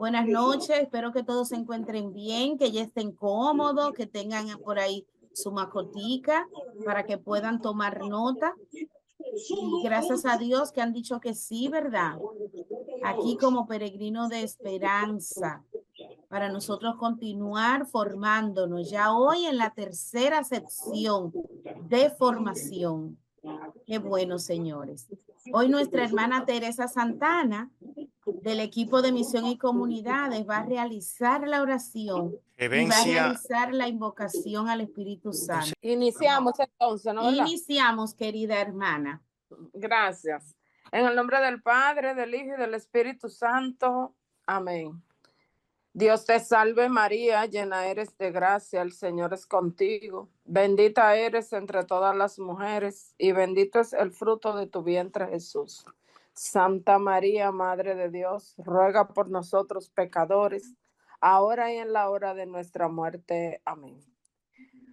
Buenas noches, espero que todos se encuentren bien, que ya estén cómodos, que tengan por ahí su mascotica para que puedan tomar nota. Y gracias a Dios que han dicho que sí, ¿verdad? Aquí como peregrino de esperanza, para nosotros continuar formándonos ya hoy en la tercera sección de formación. Qué bueno, señores. Hoy nuestra hermana Teresa Santana, del equipo de misión y comunidades, va a realizar la oración y va a realizar la invocación al Espíritu Santo. Iniciamos entonces, ¿no? ¿Verdad? Iniciamos, querida hermana. Gracias. En el nombre del Padre, del Hijo y del Espíritu Santo. Amén. Dios te salve María, llena eres de gracia, el Señor es contigo. Bendita eres entre todas las mujeres y bendito es el fruto de tu vientre Jesús. Santa María, Madre de Dios, ruega por nosotros pecadores, ahora y en la hora de nuestra muerte. Amén.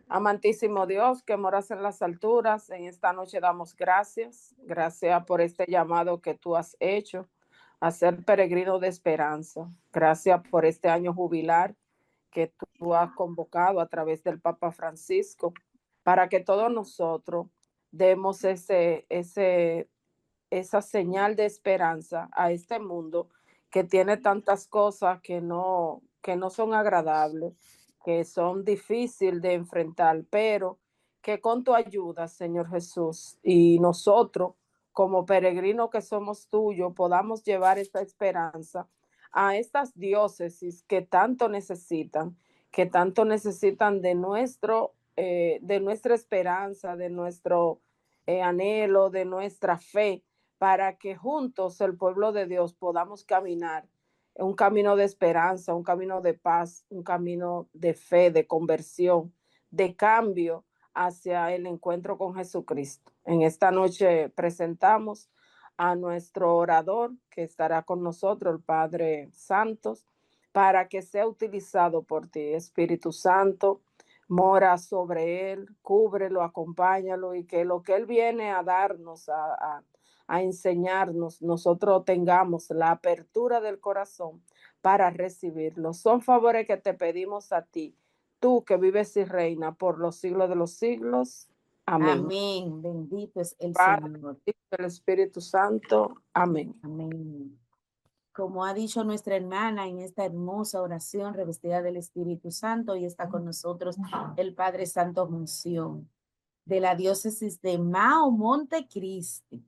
Amantísimo Dios, que moras en las alturas, en esta noche damos gracias. Gracias por este llamado que tú has hecho a ser peregrino de esperanza. Gracias por este año jubilar que tú has convocado a través del Papa Francisco para que todos nosotros demos esa señal de esperanza a este mundo que tiene tantas cosas que no son agradables, que son difíciles de enfrentar, pero que con tu ayuda, Señor Jesús, y nosotros como peregrinos que somos tuyos, podamos llevar esta esperanza a estas diócesis que tanto necesitan de nuestra esperanza, de nuestro anhelo, de nuestra fe, para que juntos el pueblo de Dios podamos caminar un camino de esperanza, un camino de paz, un camino de fe, de conversión, de cambio hacia el encuentro con Jesucristo. En esta noche presentamos a nuestro orador que estará con nosotros, el Padre Santos, para que sea utilizado por ti. Espíritu Santo, mora sobre él, cúbrelo, acompáñalo, y que lo que él viene a darnos, a enseñarnos, nosotros tengamos la apertura del corazón para recibirlo. Son favores que te pedimos a ti, tú que vives y reina por los siglos de los siglos. Amén. Amén. Bendito es el Padre, Señor. el Espíritu Santo. Amén. Amén. Como ha dicho nuestra hermana en esta hermosa oración revestida del Espíritu Santo, y está con nosotros el Padre Santo Monción, de la diócesis de Mao Montecristi.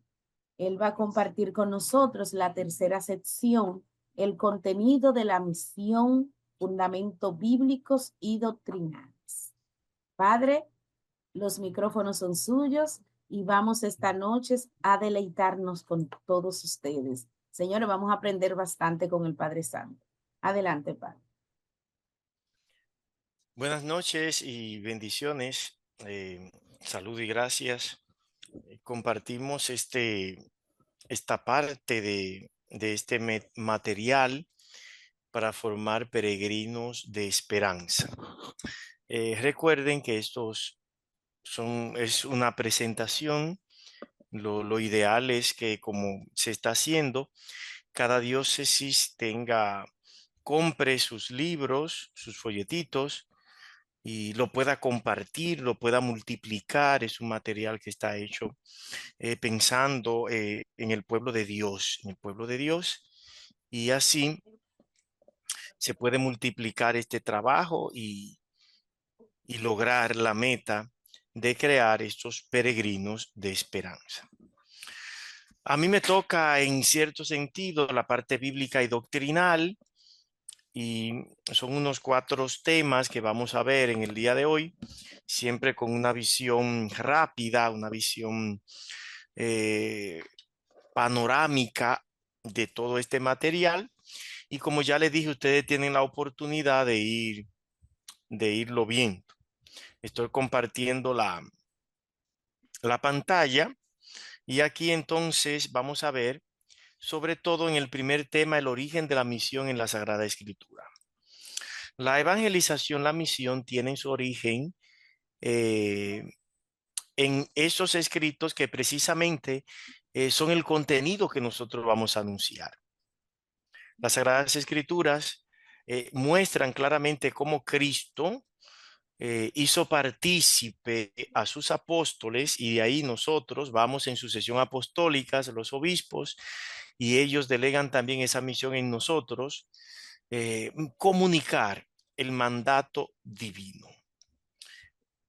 Él va a compartir con nosotros la tercera sección, el contenido de la misión, fundamentos bíblicos y doctrinales. Padre, los micrófonos son suyos y vamos esta noche a deleitarnos con todos ustedes. Señores, vamos a aprender bastante con el Padre Santo. Adelante, Padre. Buenas noches y bendiciones. Salud y gracias. Compartimos esta parte de este material para formar peregrinos de esperanza. Recuerden que es una presentación. Lo ideal es que, como se está haciendo, cada diócesis compre sus libros, sus folletitos, y lo pueda compartir, lo pueda multiplicar. Es un material que está hecho pensando en el pueblo de Dios, y así se puede multiplicar este trabajo y lograr la meta de crear estos peregrinos de esperanza. A mí me toca, en cierto sentido, la parte bíblica y doctrinal, y son unos 4 temas que vamos a ver en el día de hoy, siempre con una visión rápida, una visión panorámica de todo este material. Y como ya les dije, ustedes tienen la oportunidad de irlo viendo. Estoy compartiendo la pantalla, y aquí entonces vamos a ver, sobre todo en el primer tema, el origen de la misión en la Sagrada Escritura. La evangelización, la misión, tienen su origen en esos escritos que precisamente son el contenido que nosotros vamos a anunciar. Las Sagradas Escrituras muestran claramente cómo Cristo hizo partícipe a sus apóstoles, y de ahí nosotros vamos en sucesión apostólica, los obispos, y ellos delegan también esa misión en nosotros, comunicar el mandato divino.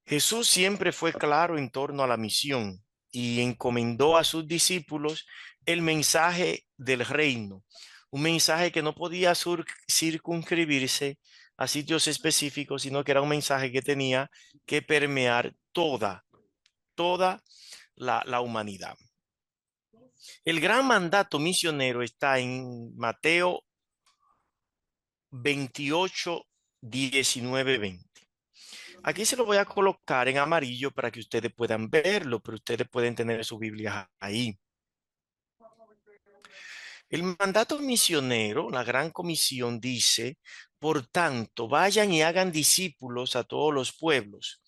Jesús siempre fue claro en torno a la misión y encomendó a sus discípulos el mensaje del reino, un mensaje que no podía circunscribirse a sitios específicos, sino que era un mensaje que tenía que permear toda la humanidad. El gran mandato misionero está en Mateo 28, 19, 20. Aquí se lo voy a colocar en amarillo para que ustedes puedan verlo, pero ustedes pueden tener su Biblia ahí. El mandato misionero, la Gran Comisión dice: por tanto, vayan y hagan discípulos a todos los pueblos,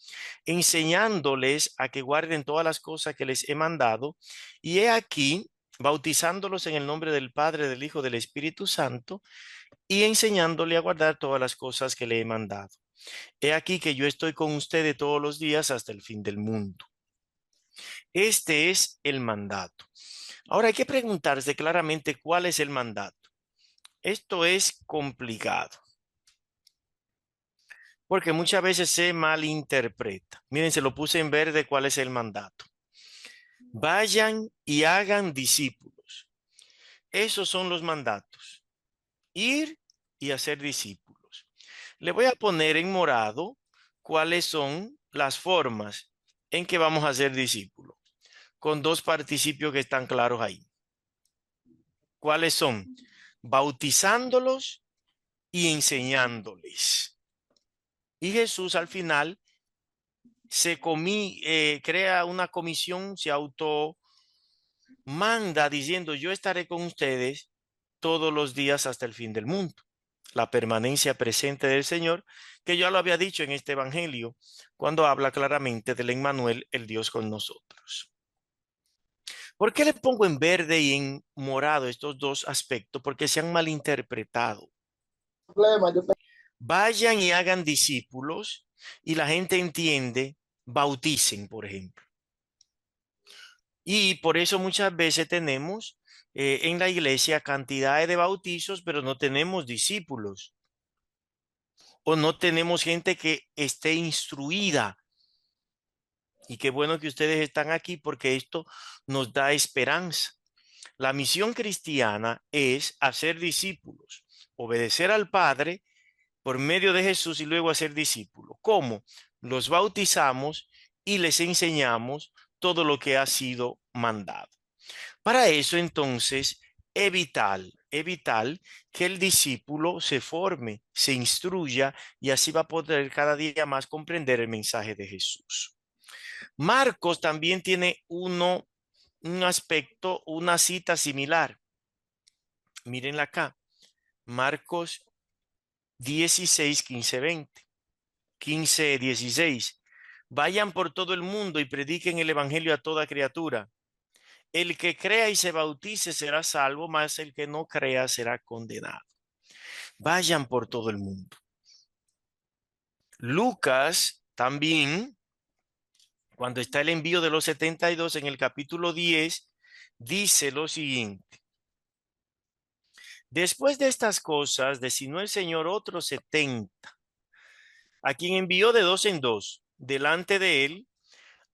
enseñándoles a que guarden todas las cosas que les he mandado, y he aquí, bautizándolos en el nombre del Padre, del Hijo, del Espíritu Santo, y enseñándole a guardar todas las cosas que le he mandado. He aquí que yo estoy con ustedes todos los días hasta el fin del mundo. Este es el mandato. Ahora hay que preguntarse claramente cuál es el mandato. Esto es complicado, porque muchas veces se malinterpreta. Miren, se lo puse en verde cuál es el mandato. Vayan y hagan discípulos. Esos son los mandatos. Ir y hacer discípulos. Le voy a poner en morado cuáles son las formas en que vamos a hacer discípulos, con dos participios que están claros ahí. ¿Cuáles son? Bautizándolos y enseñándoles. Y Jesús al final crea una comisión, se automanda diciendo: yo estaré con ustedes todos los días hasta el fin del mundo. La permanencia presente del Señor, que ya lo había dicho en este evangelio, cuando habla claramente del Emmanuel, el Dios con nosotros. ¿Por qué le pongo en verde y en morado estos dos aspectos? Porque se han malinterpretado. Vayan y hagan discípulos, y la gente entiende, bauticen, por ejemplo. Y por eso muchas veces tenemos en la iglesia cantidades de bautizos, pero no tenemos discípulos, o no tenemos gente que esté instruida. Y qué bueno que ustedes están aquí, porque esto nos da esperanza. La misión cristiana es hacer discípulos, obedecer al Padre por medio de Jesús y luego hacer discípulos. ¿Cómo? Los bautizamos y les enseñamos todo lo que ha sido mandado. Para eso, entonces, es vital que el discípulo se forme, se instruya, y así va a poder cada día más comprender el mensaje de Jesús. Marcos también tiene un aspecto, una cita similar. Mírenla acá. Marcos 16, 15, 20. 15, 16. Vayan por todo el mundo y prediquen el evangelio a toda criatura. El que crea y se bautice será salvo, mas el que no crea será condenado. Vayan por todo el mundo. Lucas también, cuando está el envío de los 72 en el capítulo 10, dice lo siguiente: después de estas cosas, designó el Señor otros 70, a quien envió de dos en dos, delante de él,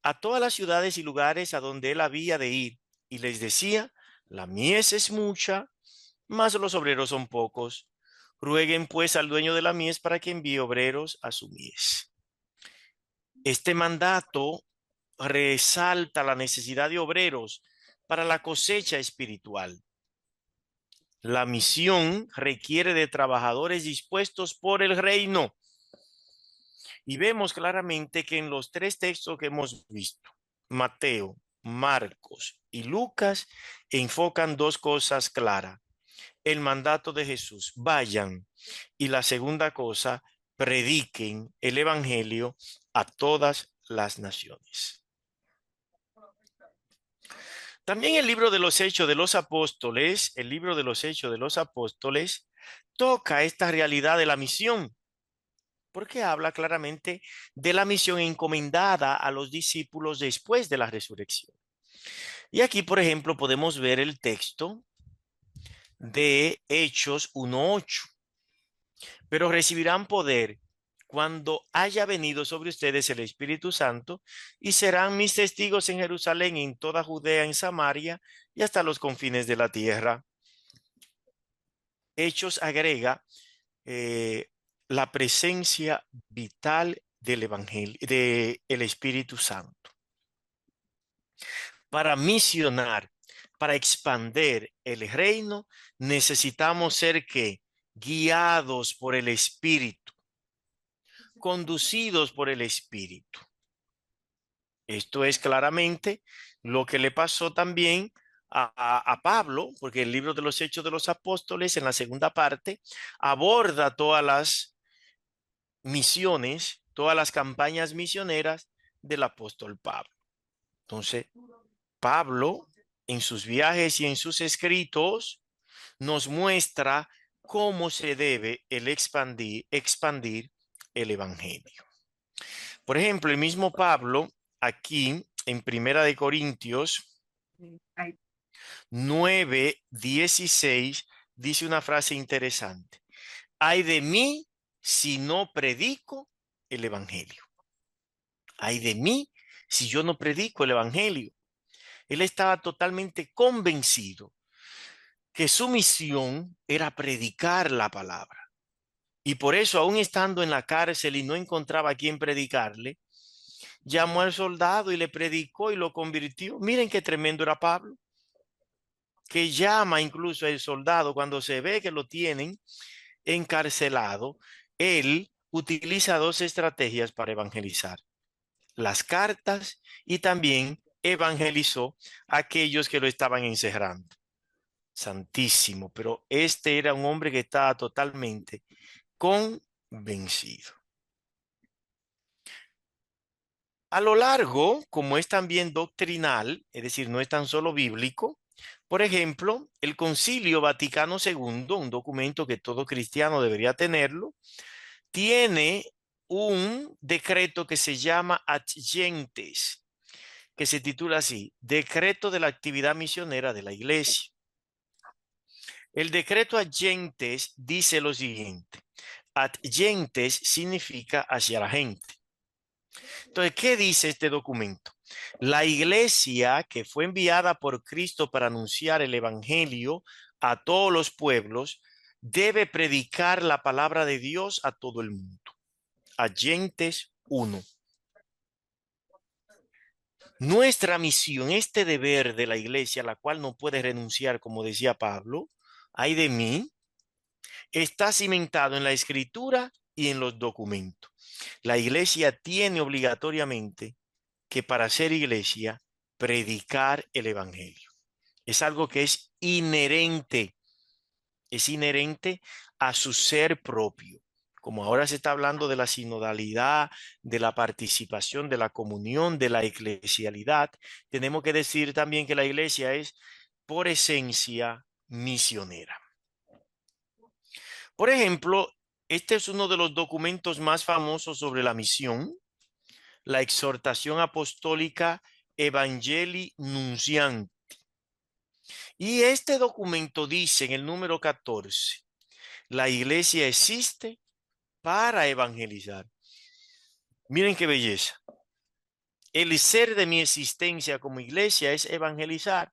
a todas las ciudades y lugares a donde él había de ir, y les decía: la mies es mucha, mas los obreros son pocos. Rueguen pues al dueño de la mies para que envíe obreros a su mies. Este mandato resalta la necesidad de obreros para la cosecha espiritual. La misión requiere de trabajadores dispuestos por el reino. Y vemos claramente que en los tres textos que hemos visto, Mateo, Marcos y Lucas, enfocan dos cosas claras: el mandato de Jesús, vayan, y la segunda cosa, prediquen el evangelio a todas las naciones. También el libro de los Hechos de los Apóstoles, el libro de los Hechos de los Apóstoles, toca esta realidad de la misión, porque habla claramente de la misión encomendada a los discípulos después de la resurrección. Y aquí, por ejemplo, podemos ver el texto de Hechos 1:8. Pero recibirán poder cuando haya venido sobre ustedes el Espíritu Santo y serán mis testigos en Jerusalén, en toda Judea, en Samaria y hasta los confines de la tierra. Hechos agrega la presencia vital del Evangelio, del Espíritu Santo. Para misionar, para expandir el reino, necesitamos ser que guiados por el Espíritu, conducidos por el Espíritu. Esto es claramente lo que le pasó también a Pablo, porque el libro de los Hechos de los Apóstoles, en la segunda parte, aborda todas las misiones, todas las campañas misioneras del apóstol Pablo. Entonces, Pablo, en sus viajes y en sus escritos, nos muestra cómo se debe expandir el evangelio. Por ejemplo, el mismo Pablo, aquí en Primera de Corintios 9:16, dice una frase interesante. Ay de mí si no predico el evangelio. Ay de mí si yo no predico el evangelio. Él estaba totalmente convencido que su misión era predicar la palabra. Y por eso, aún estando en la cárcel y no encontraba a quien predicarle, llamó al soldado y le predicó y lo convirtió. Miren qué tremendo era Pablo, que llama incluso al soldado cuando se ve que lo tienen encarcelado. Él utiliza dos estrategias para evangelizar: las cartas, y también evangelizó a aquellos que lo estaban encerrando. Santísimo, pero este era un hombre que estaba totalmente convencido. A lo largo, como es también doctrinal, es decir, no es tan solo bíblico, por ejemplo, el Concilio Vaticano II, un documento que todo cristiano debería tenerlo, tiene un decreto que se llama Ad Gentes, que se titula así: Decreto de la Actividad Misionera de la Iglesia. El decreto Ad Gentes dice lo siguiente: Ad Gentes significa hacia la gente. Entonces, ¿qué dice este documento? La iglesia que fue enviada por Cristo para anunciar el evangelio a todos los pueblos debe predicar la palabra de Dios a todo el mundo. Ad Gentes 1. Nuestra misión, este deber de la iglesia, a la cual no puede renunciar, como decía Pablo, ay de mí, está cimentado en la escritura y en los documentos. La iglesia tiene obligatoriamente que, para ser iglesia, predicar el evangelio. Es algo que es inherente a su ser propio. Como ahora se está hablando de la sinodalidad, de la participación, de la comunión, de la eclesialidad, tenemos que decir también que la iglesia es, por esencia, misionera. Por ejemplo, este es uno de los documentos más famosos sobre la misión, la exhortación apostólica Evangelii Nuncianti. Y este documento dice en el número 14, la iglesia existe para evangelizar. Miren qué belleza. El ser de mi existencia como iglesia es evangelizar.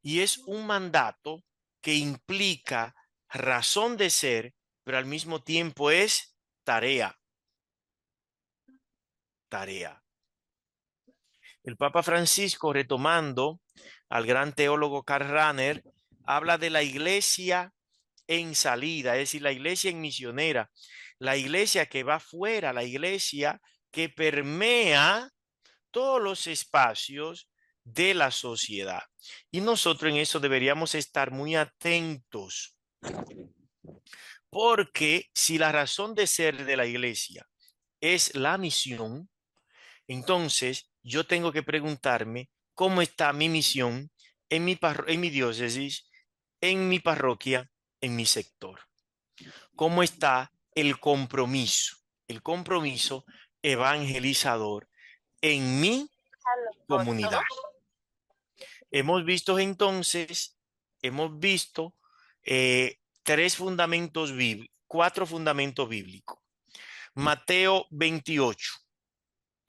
Y es un mandato que implica razón de ser, pero al mismo tiempo es tarea. Tarea. El Papa Francisco, retomando al gran teólogo Karl Rahner, habla de la iglesia en salida, es decir, la iglesia en misionera, la iglesia que va fuera, la iglesia que permea todos los espacios de la sociedad. Y nosotros en eso deberíamos estar muy atentos, porque si la razón de ser de la iglesia es la misión, entonces yo tengo que preguntarme cómo está mi misión en mi diócesis, en mi parroquia, en mi sector. ¿Cómo está el compromiso evangelizador en mi comunidad? Hemos visto entonces, hemos visto cuatro fundamentos bíblicos. Mateo 28,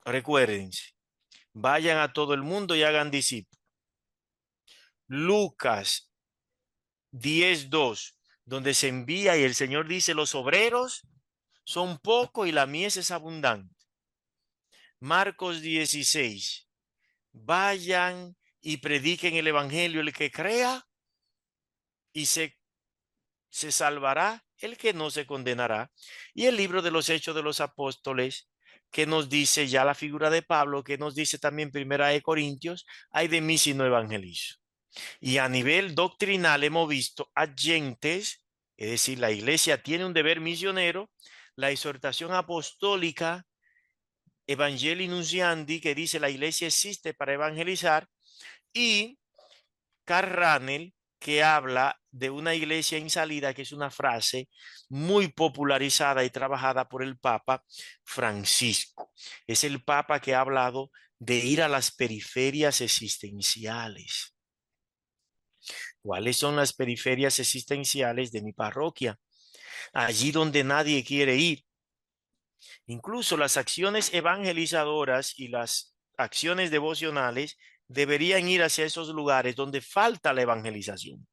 recuérdense, vayan a todo el mundo y hagan discípulos. Lucas 10:2, donde se envía y el Señor dice, los obreros son pocos y la mies es abundante. Marcos 16, vayan y prediquen el evangelio, el que crea y se salvará, el que no se condenará. Y el libro de los Hechos de los Apóstoles, que nos dice ya la figura de Pablo, que nos dice también Primera de Corintios, ay de mí si no evangelizo. Y a nivel doctrinal hemos visto agentes, es decir, la iglesia tiene un deber misionero, la exhortación apostólica, Evangelii Nunciandi, que dice la iglesia existe para evangelizar, y Karl Rahner, que habla de una iglesia en salida, que es una frase muy popularizada y trabajada por el Papa Francisco. Es el Papa que ha hablado de ir a las periferias existenciales. ¿Cuáles son las periferias existenciales de mi parroquia? Allí donde nadie quiere ir. Incluso las acciones evangelizadoras y las acciones devocionales deberían ir hacia esos lugares donde falta la evangelización.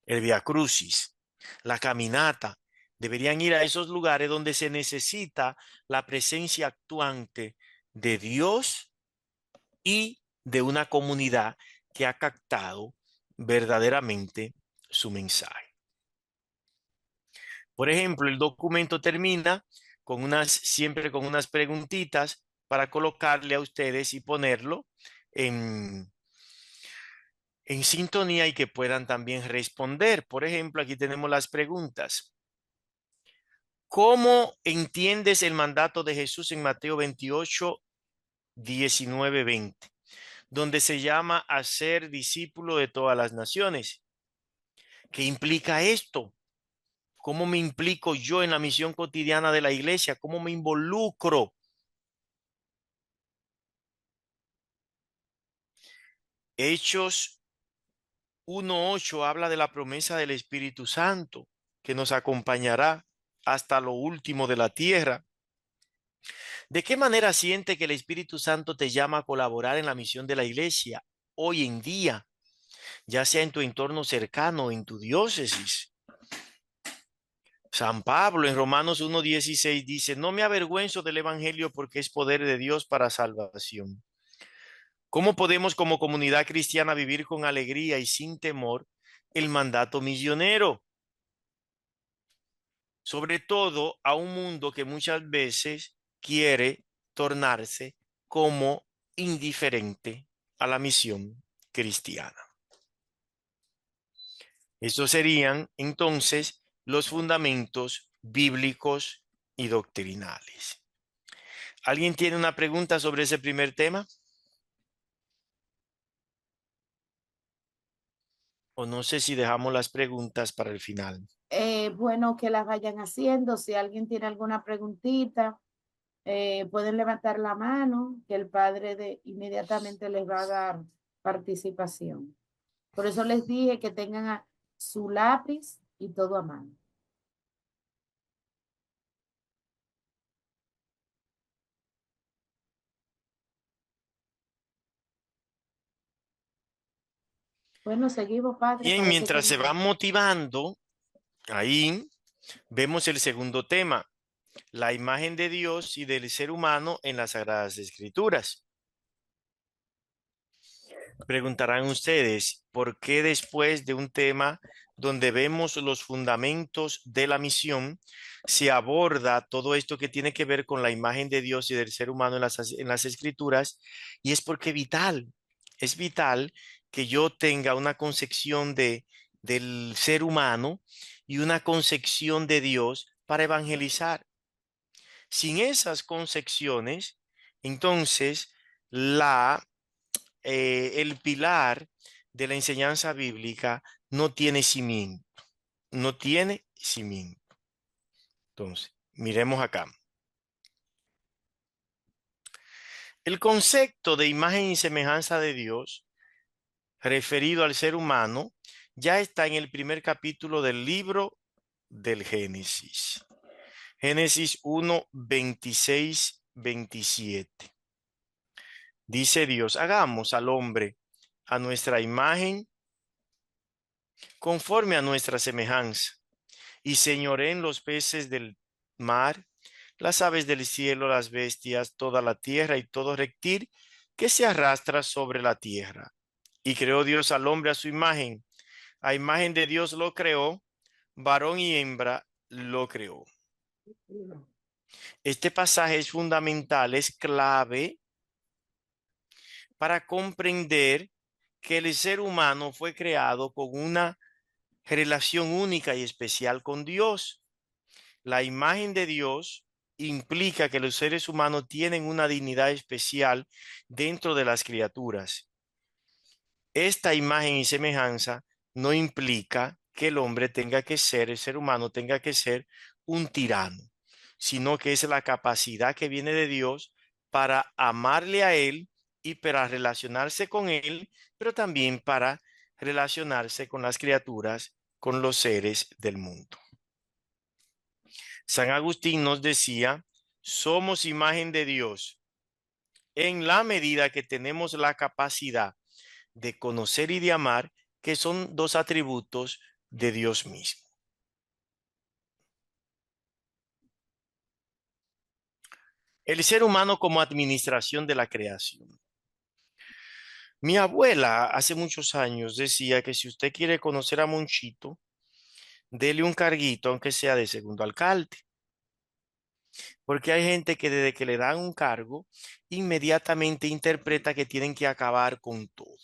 El Via Crucis, la caminata, deberían ir a esos lugares donde se necesita la presencia actuante de Dios y de una comunidad que ha captado verdaderamente su mensaje. Por ejemplo, el documento termina siempre con unas preguntitas para colocarle a ustedes y ponerlo en sintonía y que puedan también responder. Por ejemplo, aquí tenemos las preguntas. ¿Cómo entiendes el mandato de Jesús en Mateo 28, 19, 20? Donde se llama a ser discípulo de todas las naciones. ¿Qué implica esto? ¿Cómo me implico yo en la misión cotidiana de la iglesia? ¿Cómo me involucro? Hechos 1:8 habla de la promesa del Espíritu Santo que nos acompañará hasta lo último de la tierra. ¿De qué manera siente que el Espíritu Santo te llama a colaborar en la misión de la iglesia hoy en día, ya sea en tu entorno cercano o en tu diócesis? San Pablo en Romanos 1:16 dice, no me avergüenzo del Evangelio porque es poder de Dios para salvación. ¿Cómo podemos como comunidad cristiana vivir con alegría y sin temor el mandato misionero? Sobre todo a un mundo que muchas veces quiere tornarse como indiferente a la misión cristiana. Estos serían entonces los fundamentos bíblicos y doctrinales. ¿Alguien tiene una pregunta sobre ese primer tema? O no sé si dejamos las preguntas para el final. Bueno, que las vayan haciendo. Si alguien tiene alguna preguntita, pueden levantar la mano, que el padre inmediatamente les va a dar participación. Por eso les dije que tengan su lápiz y todo a mano. Bueno, seguimos, padre. Bien, mientras se van motivando, ahí vemos el segundo tema, la imagen de Dios y del ser humano en las Sagradas Escrituras. Preguntarán ustedes, ¿por qué después de un tema donde vemos los fundamentos de la misión, se aborda todo esto que tiene que ver con la imagen de Dios y del ser humano en las Escrituras? Y es porque es vital que yo tenga una concepción del ser humano y una concepción de Dios para evangelizar. Sin esas concepciones, entonces la el pilar de la enseñanza bíblica no tiene cimiento, no tiene cimiento. Entonces, miremos acá. El concepto de imagen y semejanza de Dios, referido al ser humano, ya está en el primer capítulo del libro del Génesis. Génesis 1, 26, 27. Dice Dios, hagamos al hombre a nuestra imagen, conforme a nuestra semejanza, y señoreen los peces del mar, las aves del cielo, las bestias, toda la tierra y todo reptil que se arrastra sobre la tierra. Y creó Dios al hombre a su imagen. A imagen de Dios lo creó, varón y hembra lo creó. Este pasaje es fundamental, es clave para comprender que el ser humano fue creado con una relación única y especial con Dios. La imagen de Dios implica que los seres humanos tienen una dignidad especial dentro de las criaturas. Esta imagen y semejanza no implica que el hombre tenga que ser, el ser humano tenga que ser un tirano, sino que es la capacidad que viene de Dios para amarle a Él y para relacionarse con Él, pero también para relacionarse con las criaturas, con los seres del mundo. San Agustín nos decía, somos imagen de Dios en la medida que tenemos la capacidad de conocer y de amar, que son dos atributos de Dios mismo. El ser humano como administración de la creación. Mi abuela hace muchos años decía que si usted quiere conocer a Monchito, dele un carguito, aunque sea de segundo alcalde. Porque hay gente que desde que le dan un cargo, inmediatamente interpreta que tienen que acabar con todo.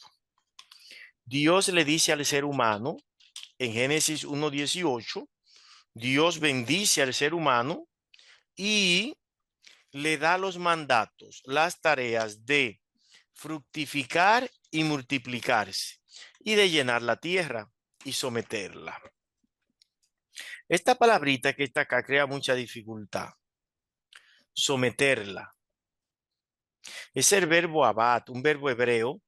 Dios le dice al ser humano, en Génesis 1:18, Dios bendice al ser humano y le da los mandatos, las tareas de fructificar y multiplicarse y de llenar la tierra y someterla. Esta palabrita que está acá crea mucha dificultad. Someterla. Es el verbo abad, un verbo hebreo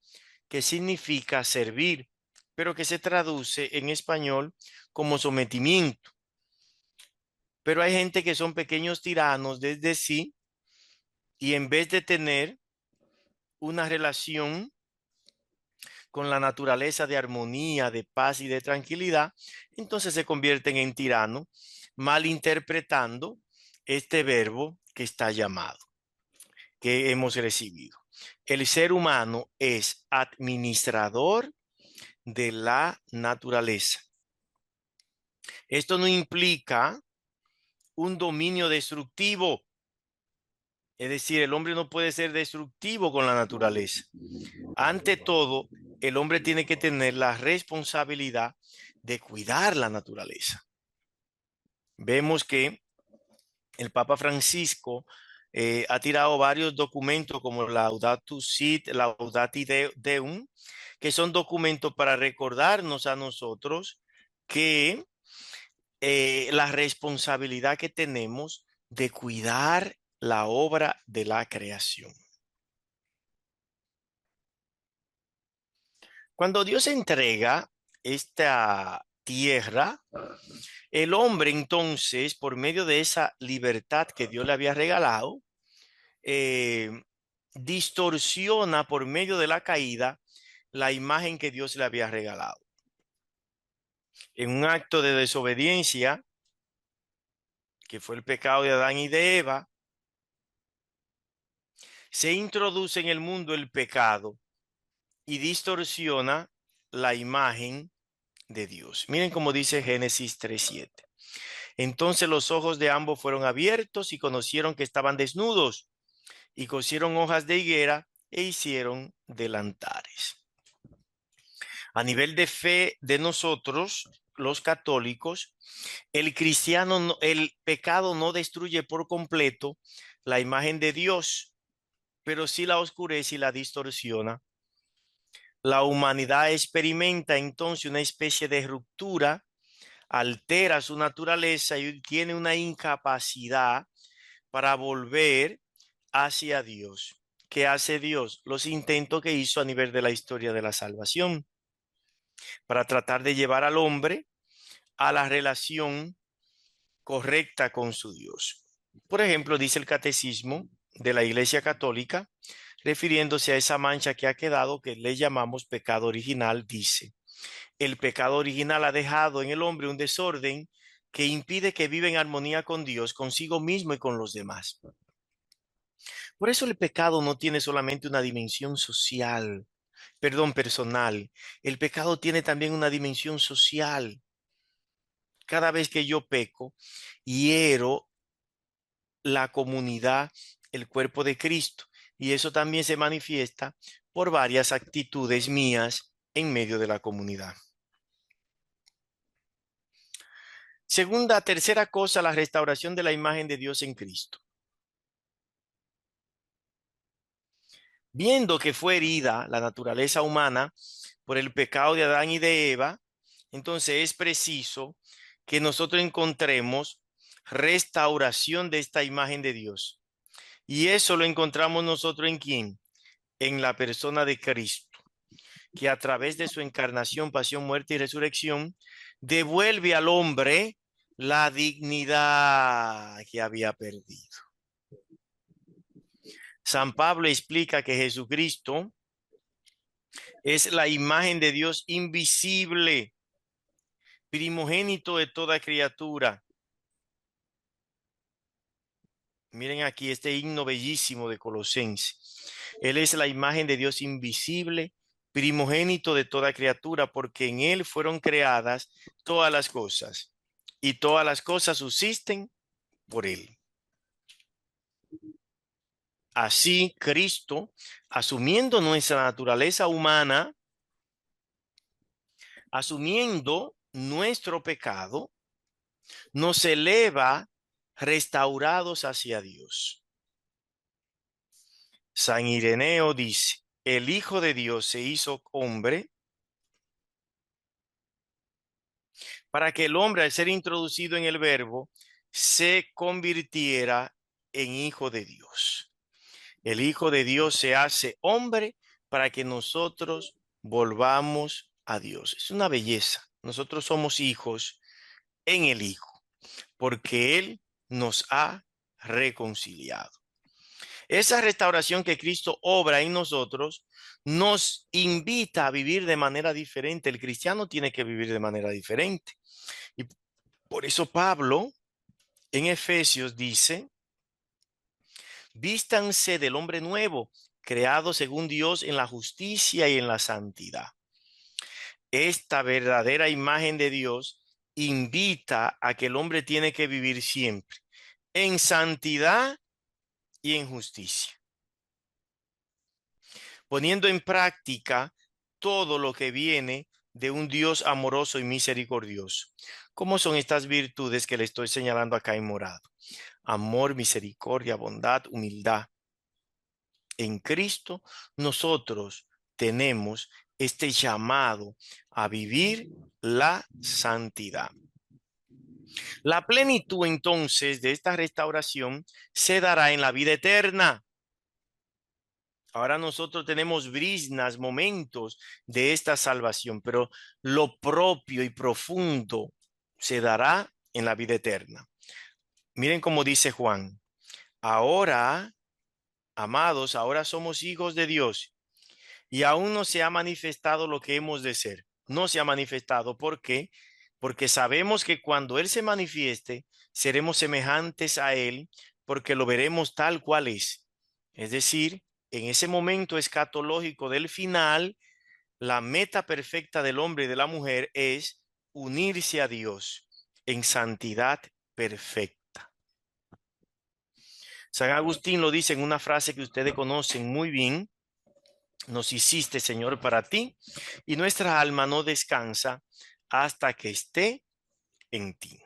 que significa servir, pero que se traduce en español como sometimiento. Pero hay gente que son pequeños tiranos desde sí y en vez de tener una relación con la naturaleza de armonía, de paz y de tranquilidad, entonces se convierten en tiranos, malinterpretando este verbo que está llamado, que hemos recibido. El ser humano es administrador de la naturaleza. Esto no implica un dominio destructivo. Es decir, el hombre no puede ser destructivo con la naturaleza. Ante todo, el hombre tiene que tener la responsabilidad de cuidar la naturaleza. Vemos que el Papa Francisco ha tirado varios documentos como Laudato Si, Laudati Deum, que son documentos para recordarnos a nosotros que la responsabilidad que tenemos de cuidar la obra de la creación. Cuando Dios entrega esta tierra, el hombre entonces, por medio de esa libertad que Dios le había regalado, distorsiona por medio de la caída la imagen que Dios le había regalado. En un acto de desobediencia, que fue el pecado de Adán y de Eva, se introduce en el mundo el pecado y distorsiona la imagen de Dios. Miren cómo dice Génesis 3:7. Entonces los ojos de ambos fueron abiertos y conocieron que estaban desnudos y cosieron hojas de higuera e hicieron delantares. A nivel de fe de nosotros, los católicos, el cristiano, el pecado no destruye por completo la imagen de Dios, pero sí la oscurece y la distorsiona. La humanidad experimenta entonces una especie de ruptura, altera su naturaleza y tiene una incapacidad para volver hacia Dios. ¿Qué hace Dios? Los intentos que hizo a nivel de la historia de la salvación para tratar de llevar al hombre a la relación correcta con su Dios. Por ejemplo, dice el Catecismo de la Iglesia Católica, refiriéndose a esa mancha que ha quedado, que le llamamos pecado original, dice: el pecado original ha dejado en el hombre un desorden que impide que viva en armonía con Dios, consigo mismo y con los demás. Por eso el pecado no tiene solamente una dimensión social, perdón, personal. El pecado tiene también una dimensión social. Cada vez que yo peco, hiero la comunidad, el cuerpo de Cristo. Y eso también se manifiesta por varias actitudes mías en medio de la comunidad. Segunda, tercera cosa, la restauración de la imagen de Dios en Cristo. Viendo que fue herida la naturaleza humana por el pecado de Adán y de Eva, entonces es preciso que nosotros encontremos restauración de esta imagen de Dios. Y eso lo encontramos nosotros ¿en quién? En la persona de Cristo, que a través de su encarnación, pasión, muerte y resurrección, devuelve al hombre la dignidad que había perdido. San Pablo explica que Jesucristo es la imagen de Dios invisible, primogénito de toda criatura. Miren aquí este himno bellísimo de Colosenses. Él es la imagen de Dios invisible, primogénito de toda criatura, porque en él fueron creadas todas las cosas, y todas las cosas subsisten por él. Así, Cristo, asumiendo nuestra naturaleza humana, asumiendo nuestro pecado, nos eleva restaurados hacia Dios. San Ireneo dice: el Hijo de Dios se hizo hombre para que el hombre, al ser introducido en el Verbo, se convirtiera en Hijo de Dios. El Hijo de Dios se hace hombre para que nosotros volvamos a Dios. Es una belleza. Nosotros somos hijos en el Hijo, porque Él nos ha reconciliado. Esa restauración que Cristo obra en nosotros nos invita a vivir de manera diferente. El cristiano tiene que vivir de manera diferente. Y por eso Pablo en Efesios dice: vístanse del hombre nuevo, creado según Dios en la justicia y en la santidad. Esta verdadera imagen de Dios invita a que el hombre tiene que vivir siempre en santidad y en justicia, poniendo en práctica todo lo que viene de un Dios amoroso y misericordioso. ¿Cómo son estas virtudes que le estoy señalando acá en morado? Amor, misericordia, bondad, humildad. En Cristo nosotros tenemos este llamado a vivir la santidad. La plenitud entonces de esta restauración se dará en la vida eterna. Ahora nosotros tenemos brisnas, momentos de esta salvación, pero lo propio y profundo se dará en la vida eterna. Miren cómo dice Juan: ahora, amados, ahora somos hijos de Dios y aún no se ha manifestado lo que hemos de ser. No se ha manifestado. ¿Por qué? Porque sabemos que cuando Él se manifieste, seremos semejantes a Él, porque lo veremos tal cual es. Es decir, en ese momento escatológico del final, la meta perfecta del hombre y de la mujer es unirse a Dios en santidad perfecta. San Agustín lo dice en una frase que ustedes conocen muy bien: nos hiciste, Señor, para ti, y nuestra alma no descansa hasta que esté en ti.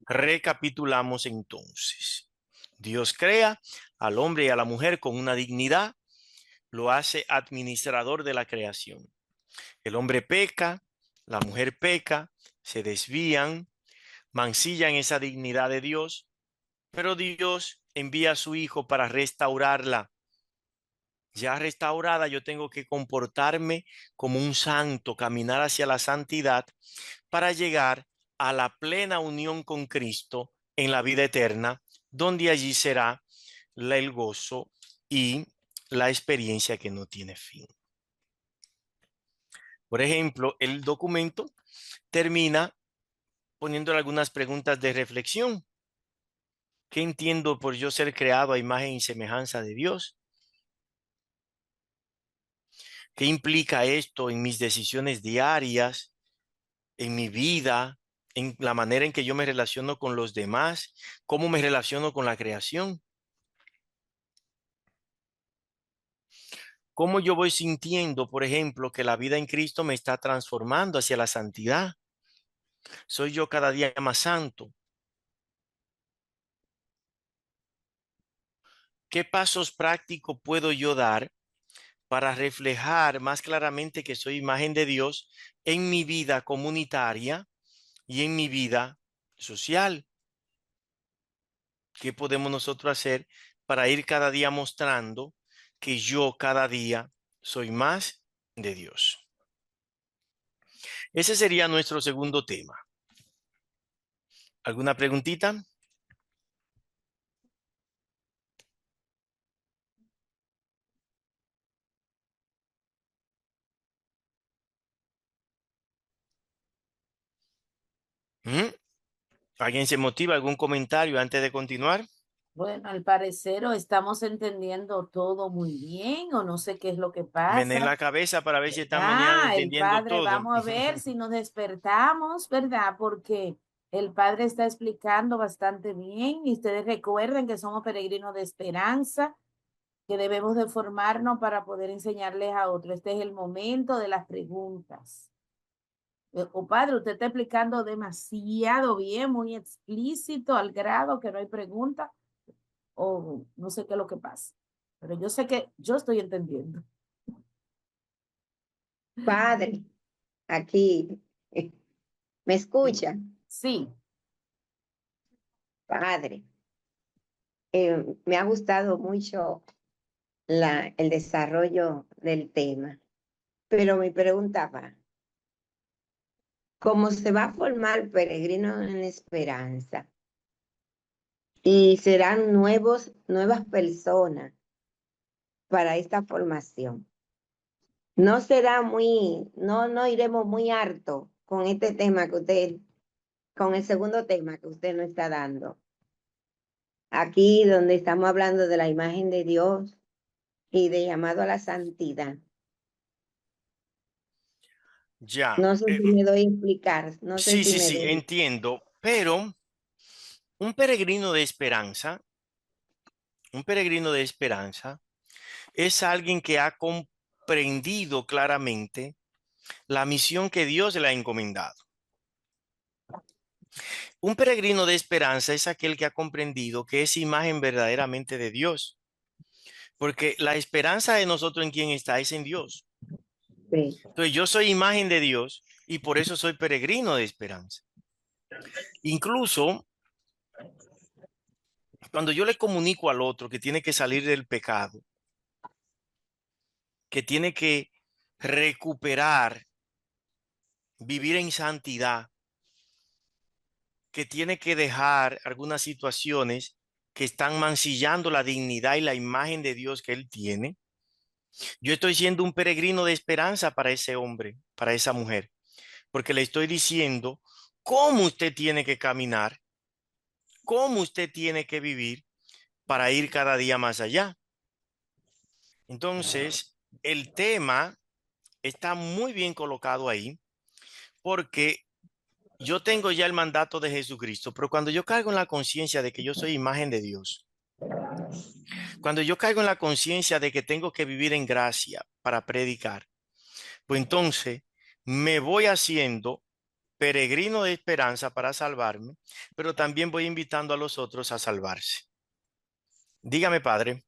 Recapitulamos entonces. Dios crea al hombre y a la mujer con una dignidad, lo hace administrador de la creación. El hombre peca, la mujer peca, se desvían, mancillan esa dignidad de Dios, pero Dios envía a su Hijo para restaurarla. Ya restaurada, yo tengo que comportarme como un santo, caminar hacia la santidad para llegar a la plena unión con Cristo en la vida eterna, donde allí será el gozo y la experiencia que no tiene fin. Por ejemplo, el documento termina poniéndole algunas preguntas de reflexión. ¿Qué entiendo por yo ser creado a imagen y semejanza de Dios? ¿Qué implica esto en mis decisiones diarias, en mi vida, en la manera en que yo me relaciono con los demás? ¿Cómo me relaciono con la creación? ¿Cómo yo voy sintiendo, por ejemplo, que la vida en Cristo me está transformando hacia la santidad? ¿Soy yo cada día más santo? ¿Qué pasos prácticos puedo yo dar para reflejar más claramente que soy imagen de Dios en mi vida comunitaria y en mi vida social? ¿Qué podemos nosotros hacer para ir cada día mostrando que yo cada día soy más de Dios? Ese sería nuestro segundo tema. ¿Alguna preguntita? ¿Mm? ¿Alguien se motiva? ¿Algún comentario antes de continuar? Bueno, al parecer o estamos entendiendo todo muy bien o no sé qué es lo que Mené pasa. la cabeza para ver si esta mañana El entendiendo padre, todo. vamos a ver si nos despertamos, ¿verdad? Porque el padre está explicando bastante bien y ustedes recuerden que somos peregrinos de esperanza, que debemos de formarnos para poder enseñarles a otros. Este es el momento de las preguntas. Padre, usted está explicando demasiado bien, muy explícito, al grado que no hay pregunta o no sé qué es lo que pasa. Pero yo sé que yo estoy entendiendo. Padre, aquí, ¿me escucha? Sí. Padre, me ha gustado mucho el desarrollo del tema, pero mi pregunta va, ¿cómo se va a formar Peregrinos en la Esperanza? Y serán nuevas personas para esta formación. No será no iremos muy harto con este tema con el segundo tema que usted nos está dando. Aquí donde estamos hablando de la imagen de Dios y de llamado a la santidad. Ya. No sé si me doy a explicar, no sé Sí, si sí, me sí, doy. entiendo. Pero un peregrino de esperanza, un peregrino de esperanza es alguien que ha comprendido claramente la misión que Dios le ha encomendado. Un peregrino de esperanza es aquel que ha comprendido que es imagen verdaderamente de Dios, porque la esperanza de nosotros en quien está es en Dios. Sí, Entonces yo soy imagen de Dios y por eso soy peregrino de esperanza. Incluso cuando yo le comunico al otro que tiene que salir del pecado, que tiene que recuperar, vivir en santidad, que tiene que dejar algunas situaciones que están mancillando la dignidad y la imagen de Dios que él tiene. Yo estoy siendo un peregrino de esperanza para ese hombre, para esa mujer, porque le estoy diciendo cómo usted tiene que caminar, cómo usted tiene que vivir para ir cada día más allá. Entonces, el tema está muy bien colocado ahí porque yo tengo ya el mandato de Jesucristo, pero cuando yo caigo en la conciencia de que yo soy imagen de Dios, cuando yo caigo en la conciencia de que tengo que vivir en gracia para predicar, pues entonces me voy haciendo peregrino de esperanza para salvarme, pero también voy invitando a los otros a salvarse. Dígame, Padre.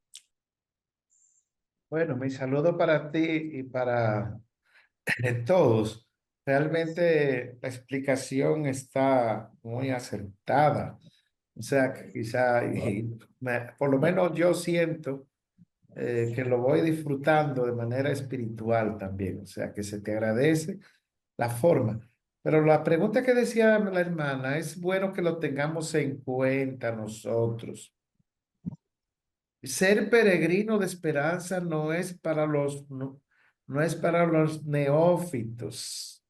Bueno, mi saludo para ti y para todos. Realmente la explicación está muy acertada. O sea, que quizá, por lo menos yo siento que lo voy disfrutando de manera espiritual también. O sea, que se te agradece la forma. Pero la pregunta que decía la hermana, es bueno que lo tengamos en cuenta nosotros. Ser peregrino de esperanza no es para los neófitos.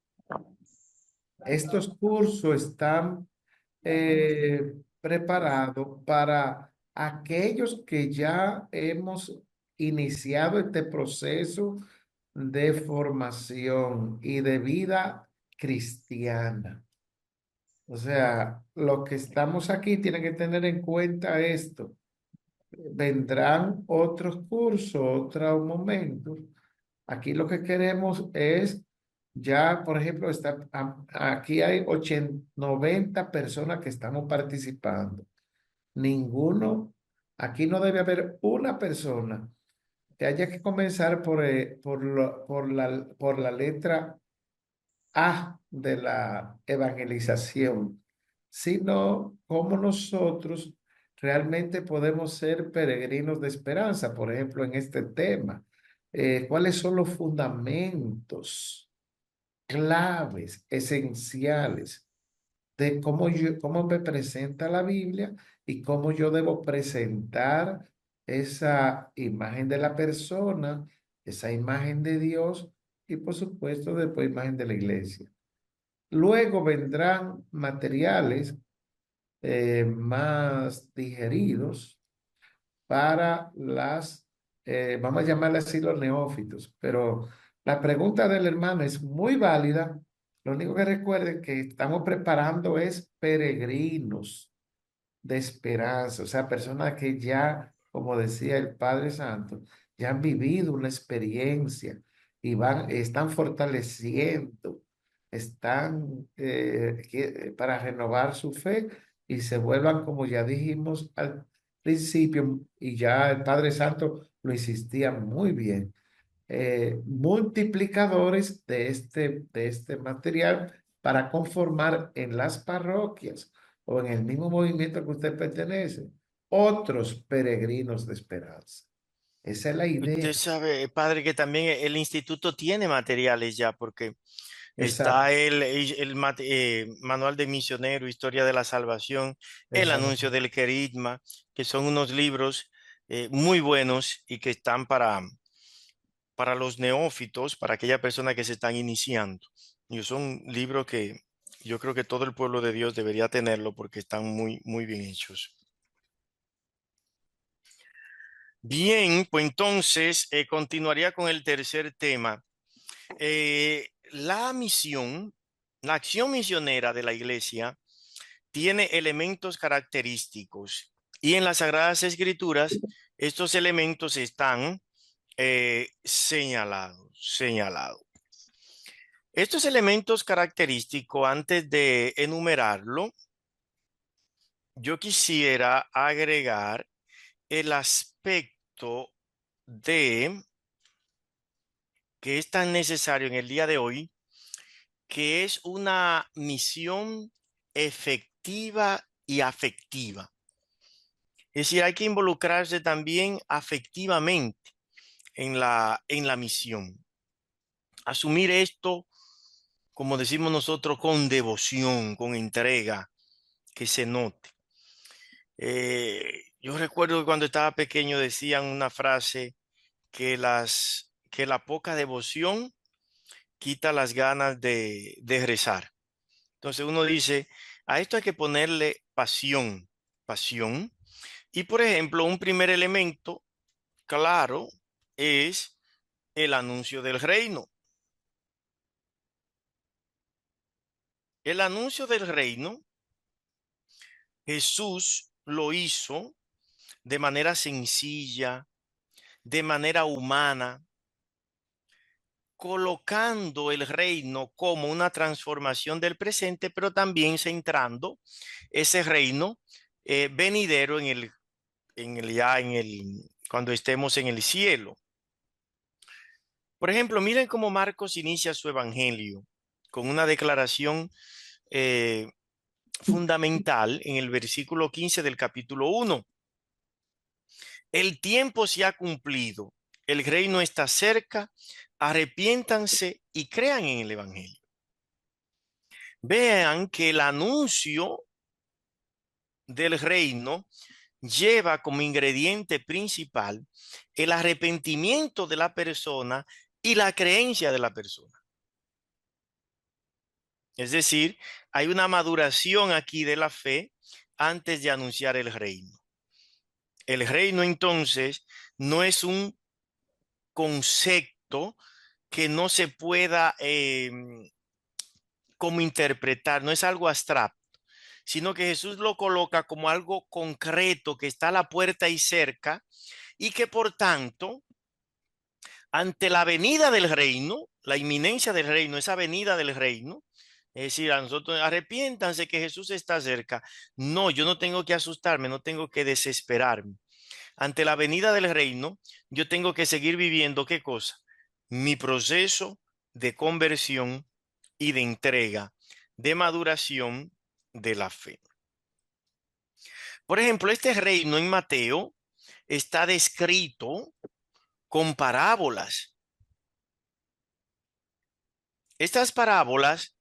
Estos cursos están preparados para aquellos que ya hemos iniciado este proceso de formación y de vida cristiana. O sea, los que estamos aquí tienen que tener en cuenta esto. Vendrán otros cursos, otros momentos. Aquí lo que queremos es, ya, por ejemplo, aquí hay 90 personas que estamos participando. Ninguno, aquí no debe haber una persona que haya que comenzar por la letra A de la evangelización, sino cómo nosotros realmente podemos ser peregrinos de esperanza, por ejemplo, en este tema. ¿Cuáles son los fundamentos claves, esenciales de cómo me presenta la Biblia y cómo yo debo presentar esa imagen de la persona, esa imagen de Dios y por supuesto después imagen de la iglesia? Luego vendrán materiales más digeridos para vamos a llamarle así los neófitos, pero la pregunta del hermano es muy válida. Lo único que recuerden que estamos preparando es peregrinos de esperanza, o sea, personas que ya, como decía el Padre Santo, ya han vivido una experiencia y están fortaleciendo, están para renovar su fe y se vuelvan, como ya dijimos al principio, y ya el Padre Santo lo insistía muy bien, multiplicadores de este material para conformar en las parroquias o en el mismo movimiento que usted pertenece, otros peregrinos de esperanza. Esa es la idea. Usted sabe, padre, que también el instituto tiene materiales ya, porque está Exacto. el Manual de Misionero, Historia de la Salvación, el Anuncio Exacto. del Querigma, que son unos libros muy buenos y que están para los neófitos, para aquella persona que se están iniciando. Y son libros que yo creo que todo el pueblo de Dios debería tenerlo porque están muy, muy bien hechos. Bien, pues entonces continuaría con el tercer tema. La misión, la acción misionera de la iglesia tiene elementos característicos y en las Sagradas Escrituras estos elementos están señalados. Estos elementos característicos, antes de enumerarlo, yo quisiera agregar el aspecto de que es tan necesario en el día de hoy, que es una misión efectiva y afectiva. Es decir, hay que involucrarse también afectivamente en la misión. Asumir esto, como decimos nosotros, con devoción, con entrega, que se note. Yo recuerdo que cuando estaba pequeño decían una frase que la poca devoción quita las ganas de rezar. Entonces uno dice, a esto hay que ponerle pasión, pasión. Y por ejemplo, un primer elemento claro es el anuncio del reino. El anuncio del reino, Jesús lo hizo de manera sencilla, de manera humana, colocando el reino como una transformación del presente, pero también centrando ese reino venidero cuando estemos en el cielo. Por ejemplo, miren cómo Marcos inicia su evangelio con una declaración fundamental en el versículo 15 del capítulo 1. El tiempo se ha cumplido, el reino está cerca, arrepiéntanse y crean en el evangelio. Vean que el anuncio del reino lleva como ingrediente principal el arrepentimiento de la persona y la creencia de la persona. Es decir, hay una maduración aquí de la fe antes de anunciar el reino. El reino entonces no es un concepto que no se pueda como interpretar, no es algo abstracto, sino que Jesús lo coloca como algo concreto que está a la puerta y cerca y que por tanto, ante la venida del reino, la inminencia del reino, esa venida del reino, es decir, a nosotros arrepiéntanse que Jesús está cerca. No, yo no tengo que asustarme, no tengo que desesperarme. Ante la venida del reino, yo tengo que seguir viviendo, ¿qué cosa? Mi proceso de conversión y de entrega, de maduración de la fe. Por ejemplo, este reino en Mateo está descrito con parábolas. Estas parábolas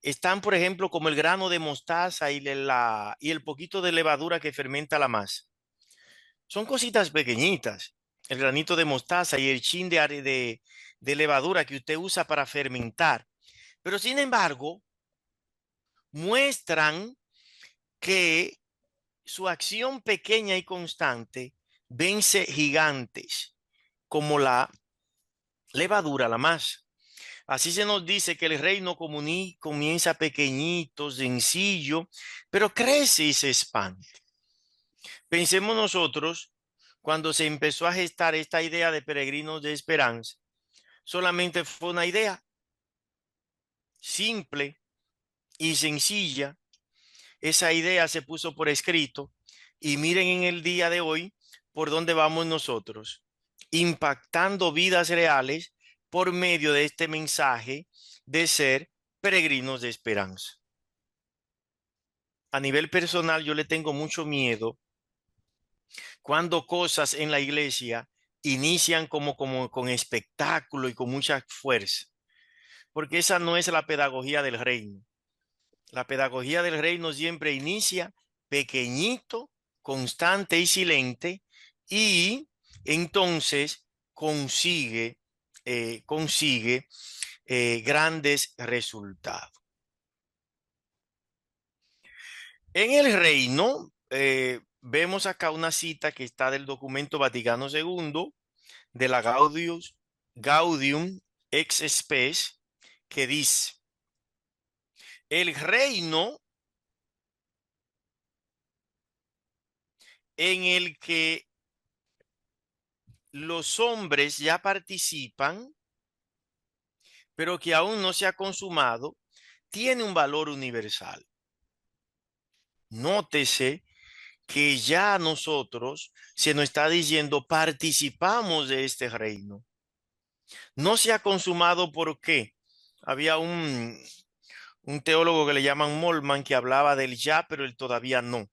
están, por ejemplo, como el grano de mostaza y el poquito de levadura que fermenta la masa. Son cositas pequeñitas, el granito de mostaza y el chin de levadura que usted usa para fermentar. Pero sin embargo, muestran que su acción pequeña y constante vence gigantes, como la levadura, la masa. Así se nos dice que el reino comienza pequeñito, sencillo, pero crece y se expande. Pensemos nosotros, cuando se empezó a gestar esta idea de peregrinos de esperanza, solamente fue una idea simple y sencilla. Esa idea se puso por escrito y miren en el día de hoy por dónde vamos nosotros, impactando vidas reales por medio de este mensaje de ser peregrinos de esperanza. A nivel personal, yo le tengo mucho miedo cuando cosas en la iglesia inician como con espectáculo y con mucha fuerza, porque esa no es la pedagogía del reino. La pedagogía del reino siempre inicia pequeñito, constante y silente, y entonces consigue grandes resultados. En el reino, vemos acá una cita que está del documento Vaticano II, de la Gaudium ex Spes, que dice: el reino en el que los hombres ya participan, pero que aún no se ha consumado, tiene un valor universal. Nótese que ya nosotros se nos está diciendo participamos de este reino. No se ha consumado porque había un teólogo que le llaman Moltmann que hablaba del ya, pero el todavía no.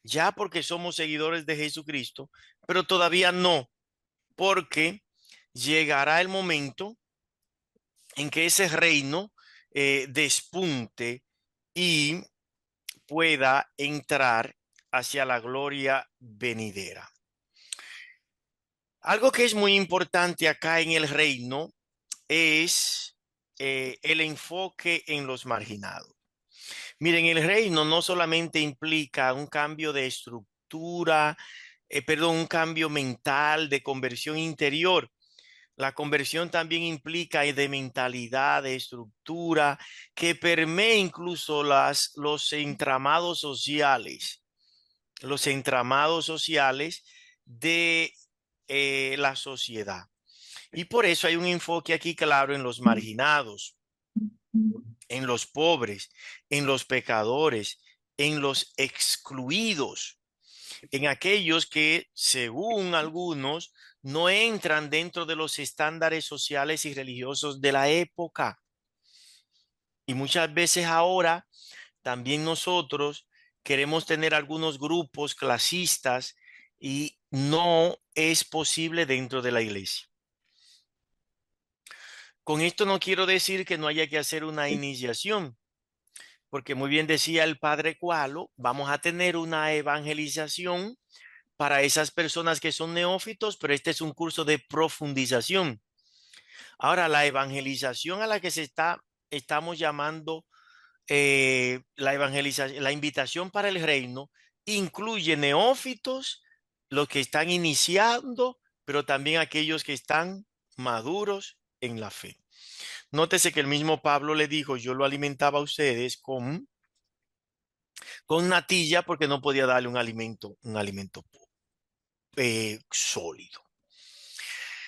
Ya porque somos seguidores de Jesucristo, pero todavía no, porque llegará el momento en que ese reino despunte y pueda entrar hacia la gloria venidera. Algo que es muy importante acá en el reino es el enfoque en los marginados. Miren, el reino no solamente implica un cambio de estructura, un cambio mental, de conversión interior. La conversión también implica de mentalidad, de estructura, que permea incluso los entramados sociales de la sociedad. Y por eso hay un enfoque aquí claro en los marginados, en los pobres, en los pecadores, en los excluidos, en aquellos que, según algunos, no entran dentro de los estándares sociales y religiosos de la época. Y muchas veces ahora también nosotros queremos tener algunos grupos clasistas y no es posible dentro de la iglesia. Con esto no quiero decir que no haya que hacer una iniciación, porque muy bien decía el padre Cualo, vamos a tener una evangelización para esas personas que son neófitos, pero este es un curso de profundización. Ahora, la evangelización a la que estamos llamando la evangelización, la invitación para el reino, incluye neófitos, los que están iniciando, pero también aquellos que están maduros en la fe. Nótese que el mismo Pablo le dijo, yo lo alimentaba a ustedes con natilla porque no podía darle un alimento sólido.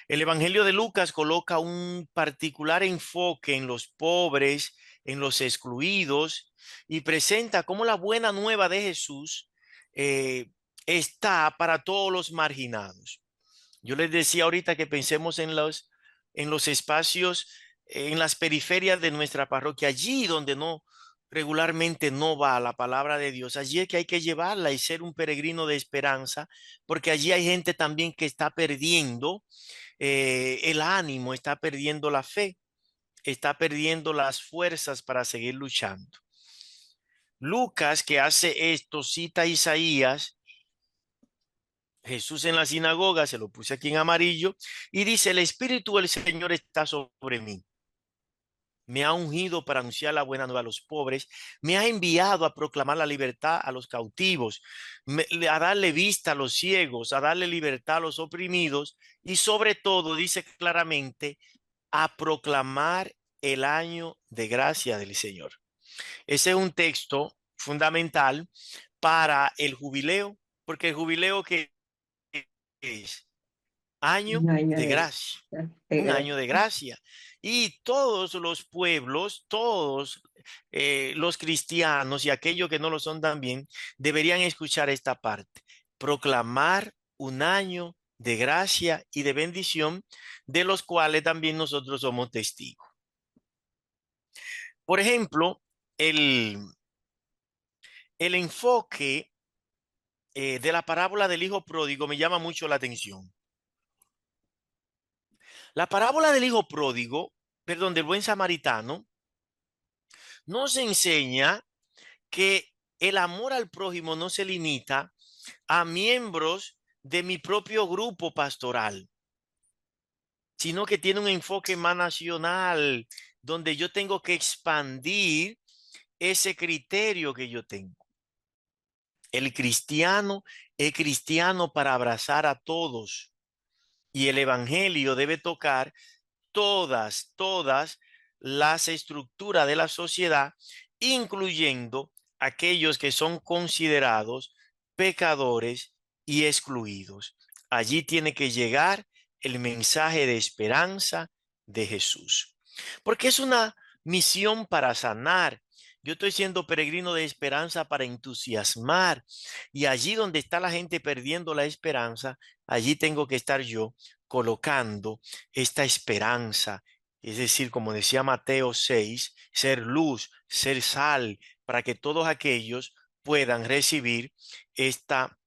El Evangelio de Lucas coloca un particular enfoque en los pobres, en los excluidos, y presenta cómo la buena nueva de Jesús está para todos los marginados. Yo les decía ahorita que pensemos en los espacios, en las periferias de nuestra parroquia, allí donde regularmente no va la palabra de Dios, allí es que hay que llevarla y ser un peregrino de esperanza, porque allí hay gente también que está perdiendo el ánimo, está perdiendo la fe, está perdiendo las fuerzas para seguir luchando. Lucas, que hace esto, cita a Isaías, Jesús en la sinagoga, se lo puse aquí en amarillo, y dice, el Espíritu del Señor está sobre mí. Me ha ungido para anunciar la buena nueva a los pobres, me ha enviado a proclamar la libertad a los cautivos, a darle vista a los ciegos, a darle libertad a los oprimidos y sobre todo, dice claramente, a proclamar el año de gracia del Señor. Ese es un texto fundamental para el jubileo, porque el jubileo que es año Un año de gracia, un año de gracia. Y todos los pueblos, todos los cristianos y aquellos que no lo son también, deberían escuchar esta parte. Proclamar un año de gracia y de bendición, de los cuales también nosotros somos testigos. Por ejemplo, el enfoque de la parábola del hijo pródigo me llama mucho la atención. La parábola del hijo pródigo, perdón, del buen samaritano, nos enseña que el amor al prójimo no se limita a miembros de mi propio grupo pastoral, sino que tiene un enfoque más nacional, donde yo tengo que expandir ese criterio que yo tengo. El cristiano es cristiano para abrazar a todos y el evangelio debe tocar todas las estructuras de la sociedad, incluyendo aquellos que son considerados pecadores y excluidos. Allí tiene que llegar el mensaje de esperanza de Jesús, porque es una misión para sanar. Yo estoy siendo peregrino de esperanza para entusiasmar, y allí donde está la gente perdiendo la esperanza, allí tengo que estar yo colocando esta esperanza. Es decir, como decía Mateo 6, ser luz, ser sal, para que todos aquellos puedan recibir esta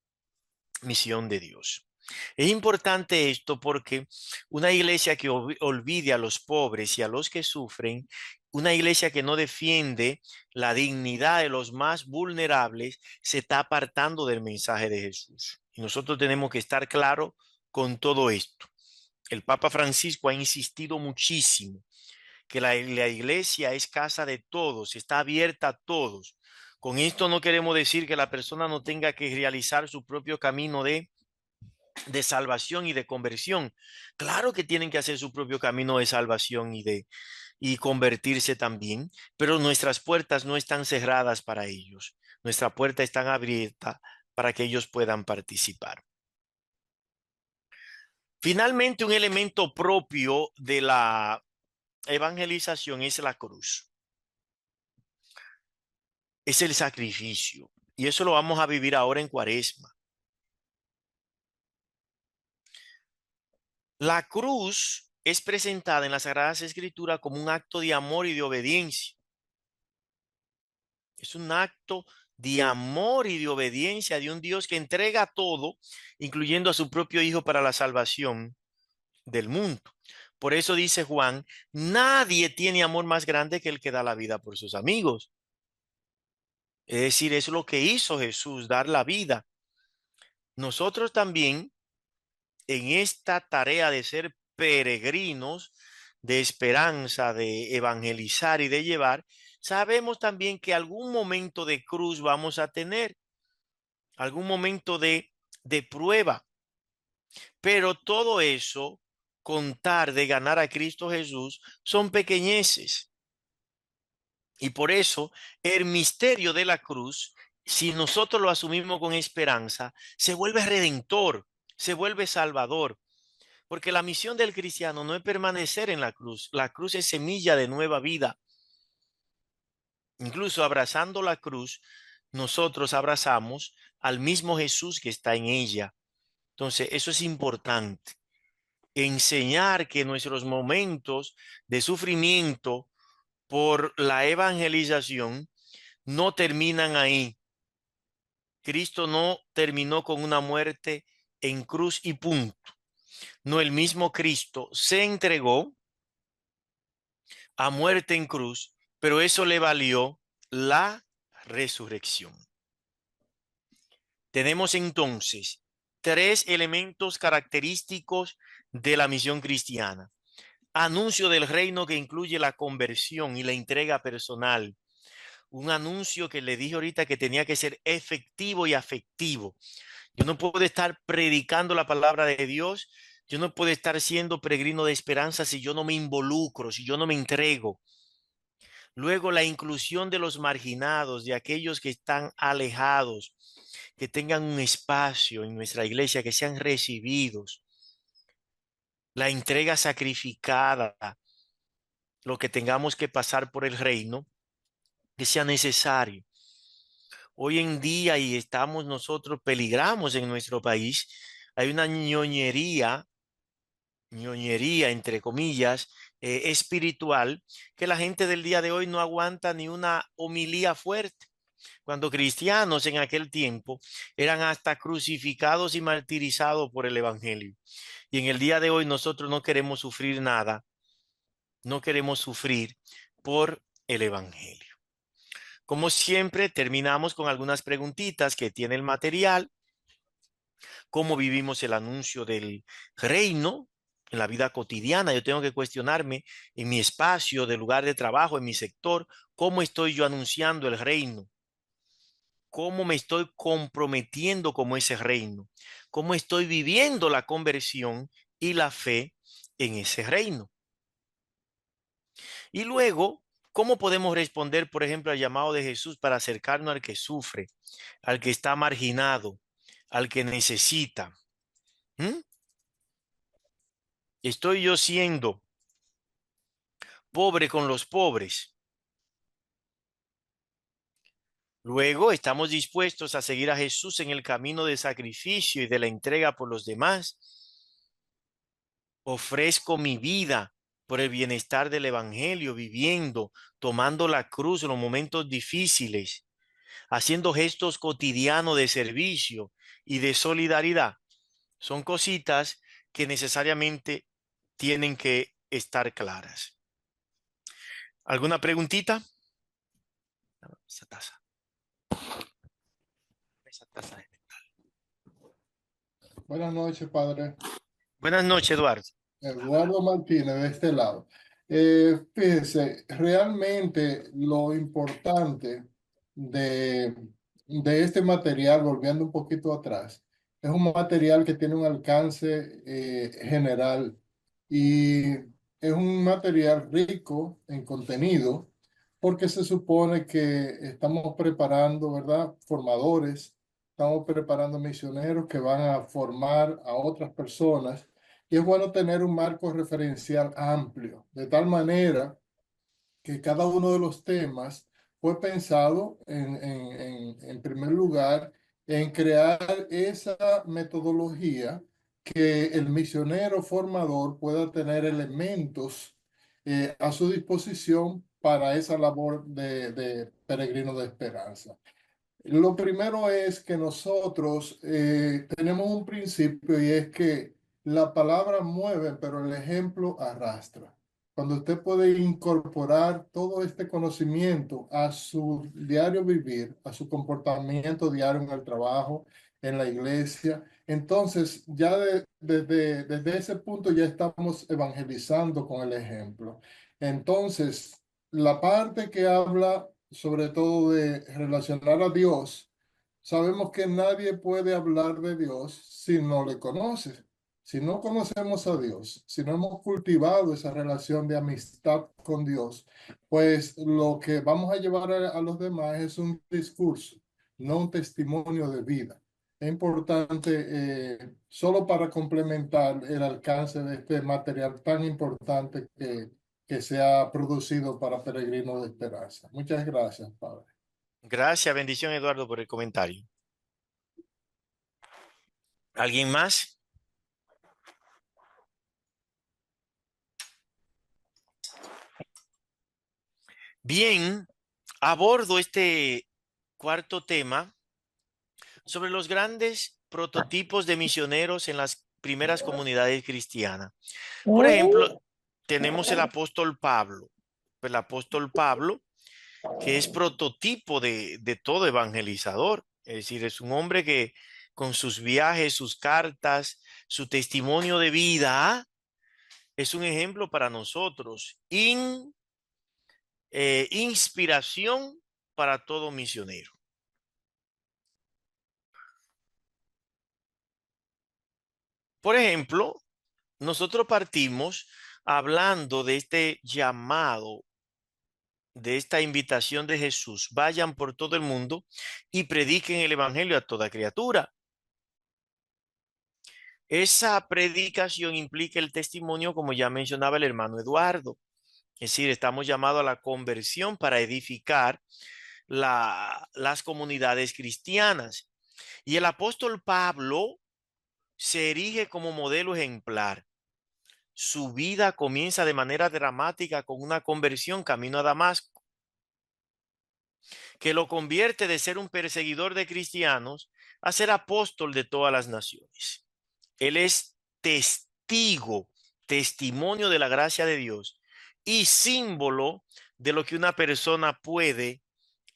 misión de Dios. Es importante esto porque una iglesia que olvide a los pobres y a los que sufren, una iglesia que no defiende la dignidad de los más vulnerables, se está apartando del mensaje de Jesús. Y nosotros tenemos que estar claros con todo esto. El Papa Francisco ha insistido muchísimo que la iglesia es casa de todos, está abierta a todos. Con esto no queremos decir que la persona no tenga que realizar su propio camino de salvación y de conversión. Claro que tienen que hacer su propio camino de salvación y convertirse también, pero nuestras puertas no están cerradas para ellos. Nuestra puerta está abierta para que ellos puedan participar. Finalmente, un elemento propio de la evangelización es la cruz. Es el sacrificio. Y eso lo vamos a vivir ahora en Cuaresma. La cruz es presentada en las Sagradas Escrituras como un acto de amor y de obediencia. Es un acto de amor y de obediencia de un Dios que entrega todo, incluyendo a su propio Hijo para la salvación del mundo. Por eso dice Juan, nadie tiene amor más grande que el que da la vida por sus amigos. Es decir, es lo que hizo Jesús, dar la vida. Nosotros también, en esta tarea de ser peregrinos, de esperanza, de evangelizar y de llevar, sabemos también que algún momento de cruz vamos a tener, algún momento de prueba. Pero todo eso, contar de ganar a Cristo Jesús, son pequeñeces. Y por eso el misterio de la cruz, si nosotros lo asumimos con esperanza, se vuelve redentor, se vuelve salvador. Porque la misión del cristiano no es permanecer en la cruz. La cruz es semilla de nueva vida. Incluso abrazando la cruz, nosotros abrazamos al mismo Jesús que está en ella. Entonces, eso es importante. Enseñar que nuestros momentos de sufrimiento por la evangelización no terminan ahí. Cristo no terminó con una muerte en cruz y punto. No, el mismo Cristo se entregó a muerte en cruz, pero eso le valió la resurrección. Tenemos entonces tres elementos característicos de la misión cristiana. Anuncio del reino que incluye la conversión y la entrega personal. Un anuncio que le dije ahorita que tenía que ser efectivo y afectivo. Yo no puedo estar predicando la palabra de Dios. Yo no puedo estar siendo peregrino de esperanza si yo no me involucro, si yo no me entrego. Luego, la inclusión de los marginados, de aquellos que están alejados, que tengan un espacio en nuestra iglesia, que sean recibidos. La entrega sacrificada, lo que tengamos que pasar por el reino, que sea necesario. Hoy en día, y estamos nosotros, peligramos en nuestro país, hay una ñoñería entre comillas, espiritual, que la gente del día de hoy no aguanta ni una homilía fuerte. Cuando cristianos en aquel tiempo eran hasta crucificados y martirizados por el evangelio. Y en el día de hoy nosotros no queremos sufrir nada, no queremos sufrir por el evangelio. Como siempre, terminamos con algunas preguntitas que tiene el material. ¿Cómo vivimos el anuncio del reino en la vida cotidiana? Yo tengo que cuestionarme en mi espacio de lugar de trabajo, en mi sector, ¿cómo estoy yo anunciando el reino? ¿Cómo me estoy comprometiendo como ese reino? ¿Cómo estoy viviendo la conversión y la fe en ese reino? Y luego, ¿cómo podemos responder, por ejemplo, al llamado de Jesús para acercarnos al que sufre, al que está marginado, al que necesita? ¿Mm? ¿Estoy yo siendo pobre con los pobres? Luego, ¿estamos dispuestos a seguir a Jesús en el camino de sacrificio y de la entrega por los demás? Ofrezco mi vida por el bienestar del evangelio, viviendo, tomando la cruz en los momentos difíciles, haciendo gestos cotidianos de servicio y de solidaridad. Son cositas que necesariamente tienen que estar claras. ¿Alguna preguntita? Esa taza. Esa taza. Buenas noches, padre. Buenas noches, Eduardo. Eduardo Martínez, de este lado. Fíjese, realmente lo importante de, de este material, volviendo un poquito atrás, es un material que tiene un alcance general y es un material rico en contenido porque se supone que estamos preparando, ¿verdad? Formadores, estamos preparando misioneros que van a formar a otras personas y es bueno tener un marco referencial amplio, de tal manera que cada uno de los temas fue pensado en primer lugar en crear esa metodología que el misionero formador pueda tener elementos a su disposición para esa labor de peregrino de esperanza. Lo primero es que nosotros tenemos un principio y es que la palabra mueve, pero el ejemplo arrastra. Cuando usted puede incorporar todo este conocimiento a su diario vivir, a su comportamiento diario en el trabajo, en la iglesia, entonces ya desde ese punto ya estamos evangelizando con el ejemplo. Entonces, la parte que habla sobre todo de relacionar a Dios, sabemos que nadie puede hablar de Dios si no le conoce. Si no conocemos a Dios, si no hemos cultivado esa relación de amistad con Dios, pues lo que vamos a llevar a los demás es un discurso, no un testimonio de vida. Es importante, solo para complementar el alcance de este material tan importante que se ha producido para Peregrinos de Esperanza. Muchas gracias, Padre. Gracias, bendición Eduardo por el comentario. ¿Alguien más? Bien, abordo este cuarto tema sobre los grandes prototipos de misioneros en las primeras comunidades cristianas. Por ejemplo, tenemos el apóstol Pablo. El apóstol Pablo, que es prototipo de todo evangelizador. Es decir, es un hombre que con sus viajes, sus cartas, su testimonio de vida, es un ejemplo para nosotros. Inspiración para todo misionero. Por ejemplo, nosotros partimos hablando de este llamado, de esta invitación de Jesús. Vayan por todo el mundo y prediquen el evangelio a toda criatura. Esa predicación implica el testimonio, como ya mencionaba el hermano Eduardo. Es decir, estamos llamados a la conversión para edificar las comunidades cristianas. Y el apóstol Pablo se erige como modelo ejemplar. Su vida comienza de manera dramática con una conversión camino a Damasco, que lo convierte de ser un perseguidor de cristianos a ser apóstol de todas las naciones. Él es testimonio de la gracia de Dios y símbolo de lo que una persona puede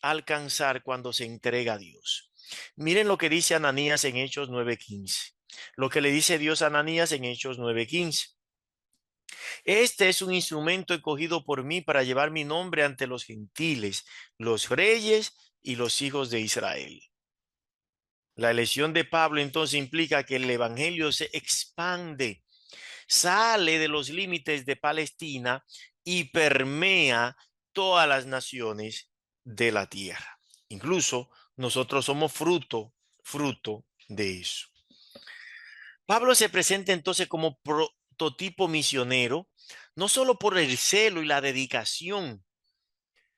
alcanzar cuando se entrega a Dios. Miren lo que dice Ananías en Hechos 9:15. Lo que le dice Dios a Ananías en Hechos 9:15. Este es un instrumento escogido por mí para llevar mi nombre ante los gentiles, los reyes y los hijos de Israel. La elección de Pablo entonces implica que el evangelio se expande, sale de los límites de Palestina y permea todas las naciones de la tierra. Incluso nosotros somos fruto de eso. Pablo se presenta entonces como prototipo misionero, no solo por el celo y la dedicación,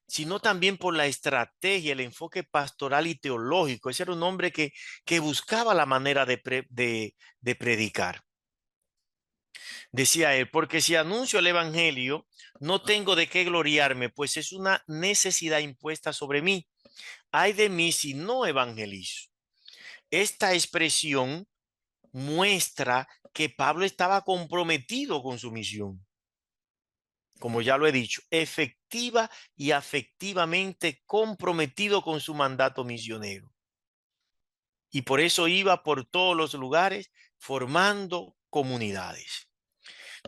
sino también por la estrategia, el enfoque pastoral y teológico. Ese era un hombre que buscaba la manera de predicar. Decía él, porque si anuncio el evangelio, no tengo de qué gloriarme, pues es una necesidad impuesta sobre mí. Ay de mí si no evangelizo. Esta expresión muestra que Pablo estaba comprometido con su misión. Como ya lo he dicho, efectiva y afectivamente comprometido con su mandato misionero. Y por eso iba por todos los lugares formando comunidades.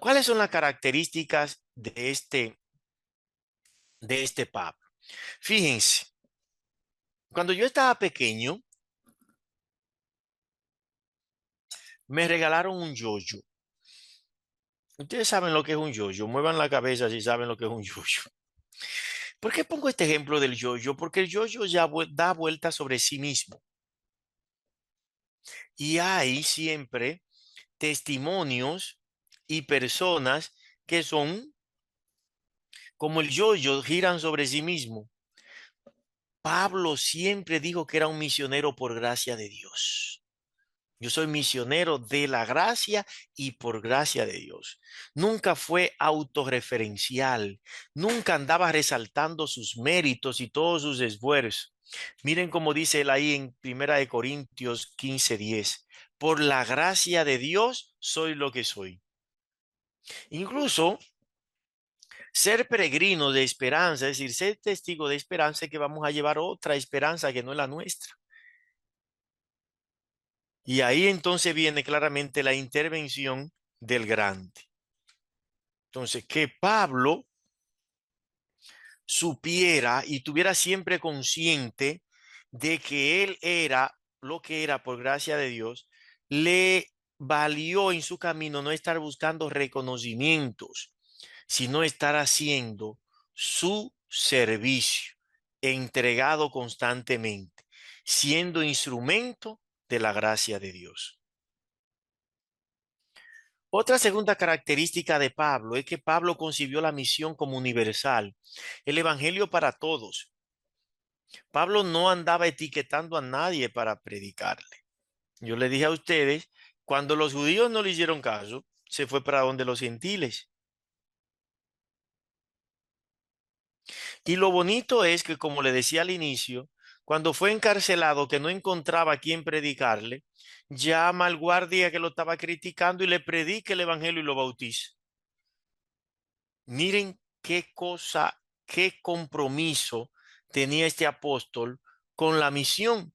¿Cuáles son las características de este Pablo? Fíjense, cuando yo estaba pequeño, me regalaron un yo-yo. Ustedes saben lo que es un yo-yo. Muevan la cabeza si saben lo que es un yo-yo. ¿Por qué pongo este ejemplo del yo-yo? Porque el yo-yo ya da vueltas sobre sí mismo. Y hay siempre testimonios y personas que son como el yo-yo, giran sobre sí mismo. Pablo siempre dijo que era un misionero por gracia de Dios. Yo soy misionero de la gracia y por gracia de Dios. Nunca fue autorreferencial. Nunca andaba resaltando sus méritos y todos sus esfuerzos. Miren cómo dice él ahí en 1 Corintios 15:10. Por la gracia de Dios soy lo que soy. Incluso ser peregrino de esperanza, es decir, ser testigo de esperanza, es que vamos a llevar otra esperanza que no es la nuestra. Y ahí entonces viene claramente la intervención del grande. Entonces, que Pablo supiera y tuviera siempre consciente de que él era lo que era por gracia de Dios, le valió en su camino no estar buscando reconocimientos, sino estar haciendo su servicio entregado constantemente, siendo instrumento de la gracia de Dios. Otra segunda característica de Pablo es que Pablo concibió la misión como universal, el evangelio para todos. Pablo no andaba etiquetando a nadie para predicarle. Yo le dije a ustedes, cuando los judíos no le hicieron caso, se fue para donde los gentiles. Y lo bonito es que, como le decía al inicio, cuando fue encarcelado, que no encontraba a quien predicarle, llama al guardia que lo estaba criticando y le predica el evangelio y lo bautiza. Miren qué cosa, qué compromiso tenía este apóstol con la misión,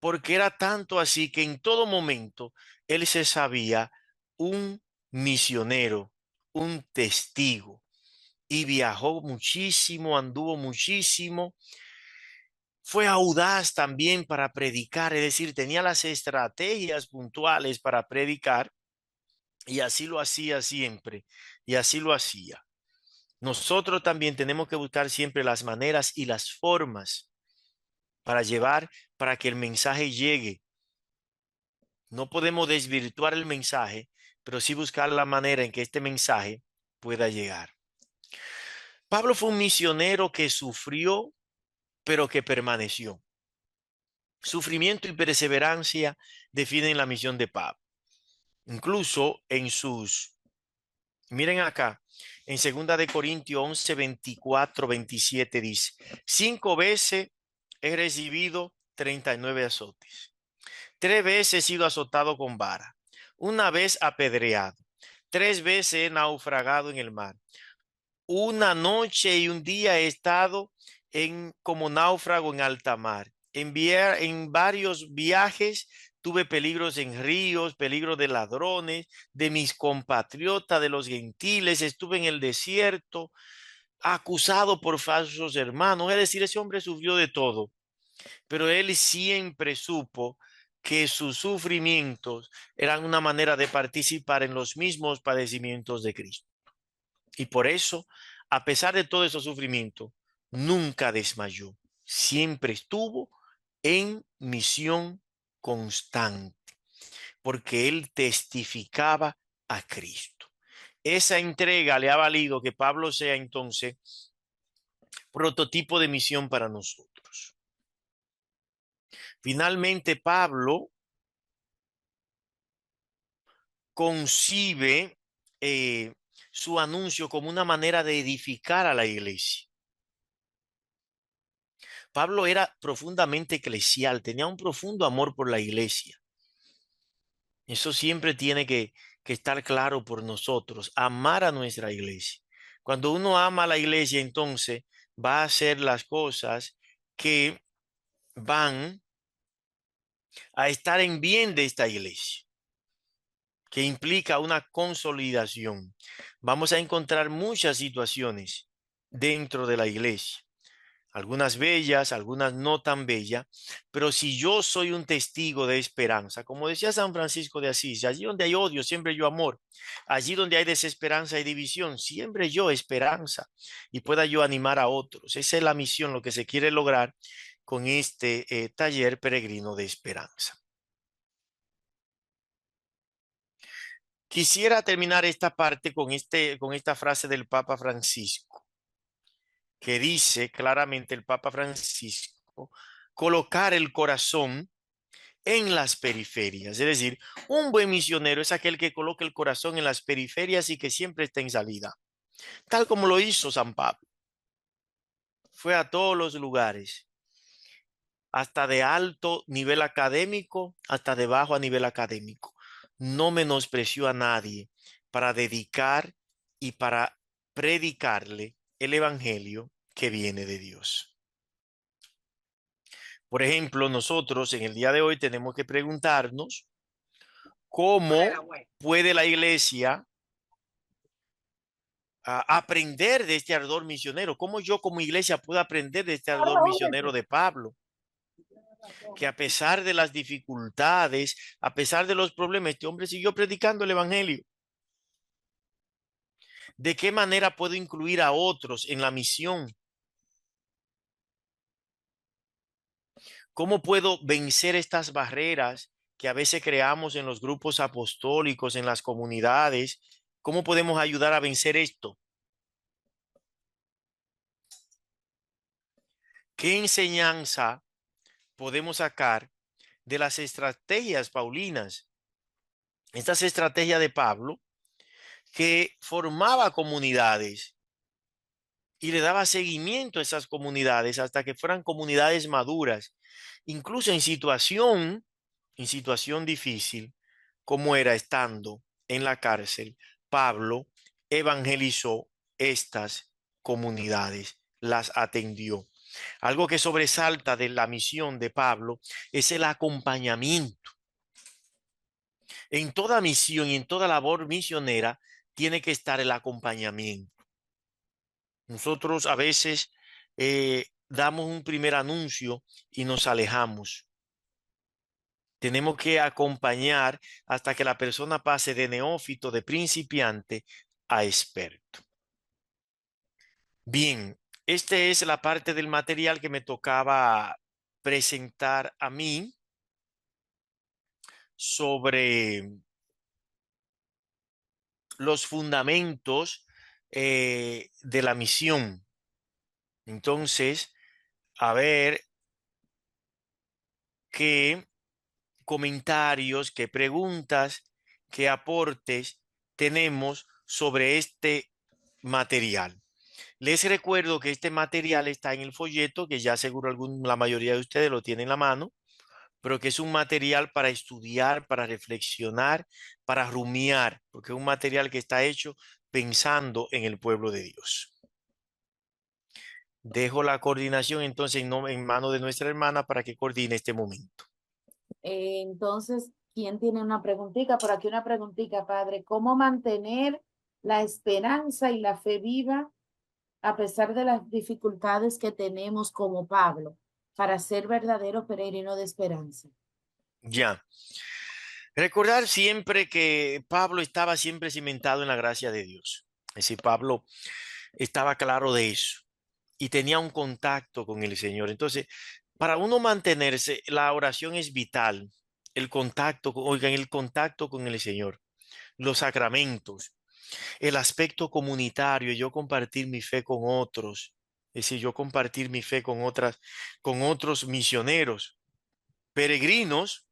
porque era tanto así que en todo momento él se sabía un misionero, un testigo, y viajó muchísimo, anduvo muchísimo. Fue audaz también para predicar, es decir, tenía las estrategias puntuales para predicar y así lo hacía siempre, y así lo hacía. Nosotros también tenemos que buscar siempre las maneras y las formas para llevar, para que el mensaje llegue. No podemos desvirtuar el mensaje, pero sí buscar la manera en que este mensaje pueda llegar. Pablo fue un misionero que sufrió, pero que permaneció. Sufrimiento y perseverancia definen la misión de Pablo. Incluso en miren acá, en 2 Corintios 11, 24, 27 dice, 5 veces he recibido 39 azotes. 3 veces he sido azotado con vara. 1 vez apedreado. 3 veces he naufragado en el mar. 1 noche y 1 día he estado como náufrago en alta mar. En varios viajes tuve peligros en ríos, peligros de ladrones, de mis compatriotas, de los gentiles. Estuve en el desierto, acusado por falsos hermanos. Es decir, ese hombre sufrió de todo, pero él siempre supo que sus sufrimientos eran una manera de participar en los mismos padecimientos de Cristo. Y por eso, a pesar de todo ese sufrimiento, nunca desmayó. Siempre estuvo en misión constante, porque él testificaba a Cristo. Esa entrega le ha valido que Pablo sea entonces prototipo de misión para nosotros. Finalmente, Pablo concibe su anuncio como una manera de edificar a la iglesia. Pablo era profundamente eclesial, tenía un profundo amor por la iglesia. Eso siempre tiene que estar claro por nosotros, amar a nuestra iglesia. Cuando uno ama a la iglesia, entonces va a hacer las cosas que van a estar en bien de esta iglesia, que implica una consolidación. Vamos a encontrar muchas situaciones dentro de la iglesia, algunas bellas, algunas no tan bellas, pero si yo soy un testigo de esperanza, como decía San Francisco de Asís, allí donde hay odio, siempre yo amor, allí donde hay desesperanza y división, siempre yo esperanza y pueda yo animar a otros. Esa es la misión, lo que se quiere lograr con este taller peregrino de esperanza. Quisiera terminar esta parte con esta frase del Papa Francisco, que dice claramente el Papa Francisco, colocar el corazón en las periferias. Es decir, un buen misionero es aquel que coloca el corazón en las periferias y que siempre está en salida, tal como lo hizo San Pablo. Fue a todos los lugares, hasta de alto nivel académico, hasta de bajo a nivel académico. No menospreció a nadie para dedicar y para predicarle el evangelio que viene de Dios. Por ejemplo, nosotros en el día de hoy tenemos que preguntarnos cómo puede la iglesia aprender de este ardor misionero, cómo yo como iglesia puedo aprender de este ardor misionero de Pablo, que a pesar de las dificultades, a pesar de los problemas, este hombre siguió predicando el evangelio. ¿De qué manera puedo incluir a otros en la misión? ¿Cómo puedo vencer estas barreras que a veces creamos en los grupos apostólicos, en las comunidades? ¿Cómo podemos ayudar a vencer esto? ¿Qué enseñanza podemos sacar de las estrategias paulinas? Estas estrategias de Pablo, que formaba comunidades y le daba seguimiento a esas comunidades hasta que fueran comunidades maduras, incluso en situación difícil, como era estando en la cárcel. Pablo evangelizó estas comunidades, las atendió. Algo que sobresalta de la misión de Pablo es el acompañamiento. En toda misión y en toda labor misionera tiene que estar el acompañamiento. Nosotros a veces damos un primer anuncio y nos alejamos. Tenemos que acompañar hasta que la persona pase de neófito, de principiante a experto. Bien, esta es la parte del material que me tocaba presentar a mí sobre los fundamentos de la misión. Entonces, a ver qué comentarios, qué preguntas, qué aportes tenemos sobre este material. Les recuerdo que este material está en el folleto, que ya seguro la mayoría de ustedes lo tienen en la mano, pero que es un material para estudiar, para reflexionar, para rumiar, porque es un material que está hecho pensando en el pueblo de Dios. Dejo la coordinación entonces en manos de nuestra hermana para que coordine este momento. Entonces, ¿quién tiene una preguntita? Por aquí una preguntita, padre. ¿Cómo mantener la esperanza y la fe viva a pesar de las dificultades que tenemos como Pablo para ser verdadero peregrino de esperanza? Ya. Recordar siempre que Pablo estaba siempre cimentado en la gracia de Dios. Es decir, Pablo estaba claro de eso y tenía un contacto con el Señor. Entonces, para uno mantenerse, la oración es vital. El contacto, oigan, el contacto con el Señor, los sacramentos, el aspecto comunitario, yo compartir mi fe con otros, es decir, yo compartir mi fe con otros misioneros, peregrinos.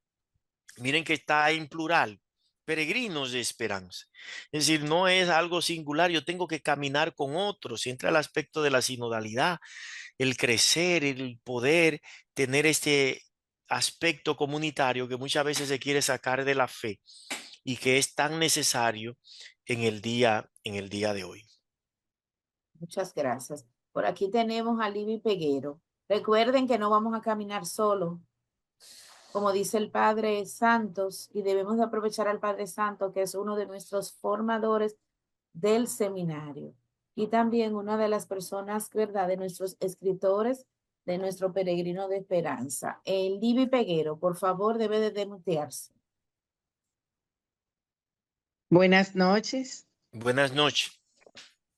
Miren que está en plural, peregrinos de esperanza. Es decir, no es algo singular, yo tengo que caminar con otros. Entra el aspecto de la sinodalidad, el crecer, el poder tener este aspecto comunitario que muchas veces se quiere sacar de la fe y que es tan necesario en el día de hoy. Muchas gracias. Por aquí tenemos a Libby Peguero. Recuerden que no vamos a caminar solo, como dice el Padre Santos, y debemos de aprovechar al Padre Santo, que es uno de nuestros formadores del seminario y también una de las personas, ¿verdad?, de nuestros escritores de nuestro peregrino de esperanza. El Libby Peguero, por favor, debe de demutearse. Buenas noches. Buenas noches.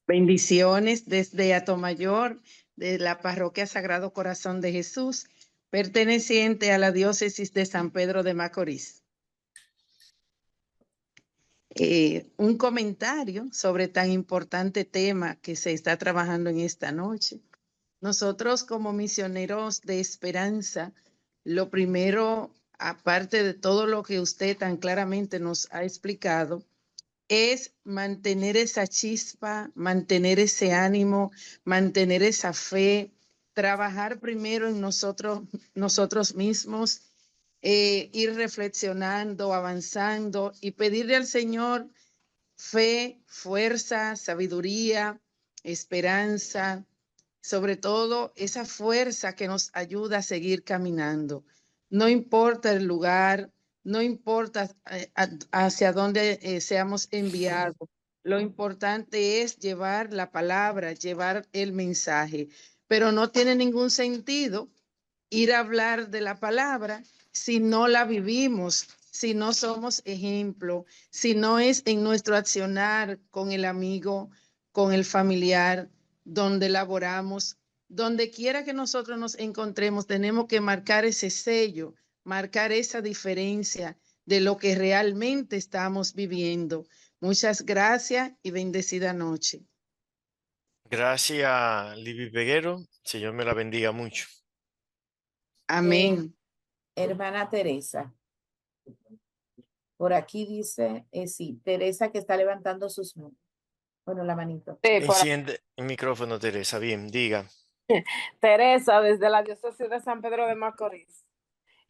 Bendiciones desde Atomayor, de la Parroquia Sagrado Corazón de Jesús, perteneciente a la Diócesis de San Pedro de Macorís. Un comentario sobre tan importante tema que se está trabajando en esta noche. Nosotros como misioneros de esperanza, lo primero aparte de todo lo que usted tan claramente nos ha explicado, es mantener esa chispa, mantener ese ánimo, mantener esa fe, trabajar primero en nosotros mismos, ir reflexionando, avanzando y pedirle al Señor fe, fuerza, sabiduría, esperanza, sobre todo esa fuerza que nos ayuda a seguir caminando. No importa el lugar, no importa hacia dónde seamos enviados. Lo importante es llevar la palabra, llevar el mensaje, pero no tiene ningún sentido ir a hablar de la palabra si no la vivimos, si no somos ejemplo, si no es en nuestro accionar con el amigo, con el familiar, donde laboramos, donde quiera que nosotros nos encontremos, tenemos que marcar ese sello, marcar esa diferencia de lo que realmente estamos viviendo. Muchas gracias y bendecida noche. Gracias, Libby Peguero. Señor me la bendiga mucho. Amén. Hermana Teresa. Por aquí dice, sí, Teresa que está levantando sus manos. Bueno, la manito. Sí, Enciende el micrófono, Teresa. Bien, diga. Teresa, desde la diócesis de San Pedro de Macorís.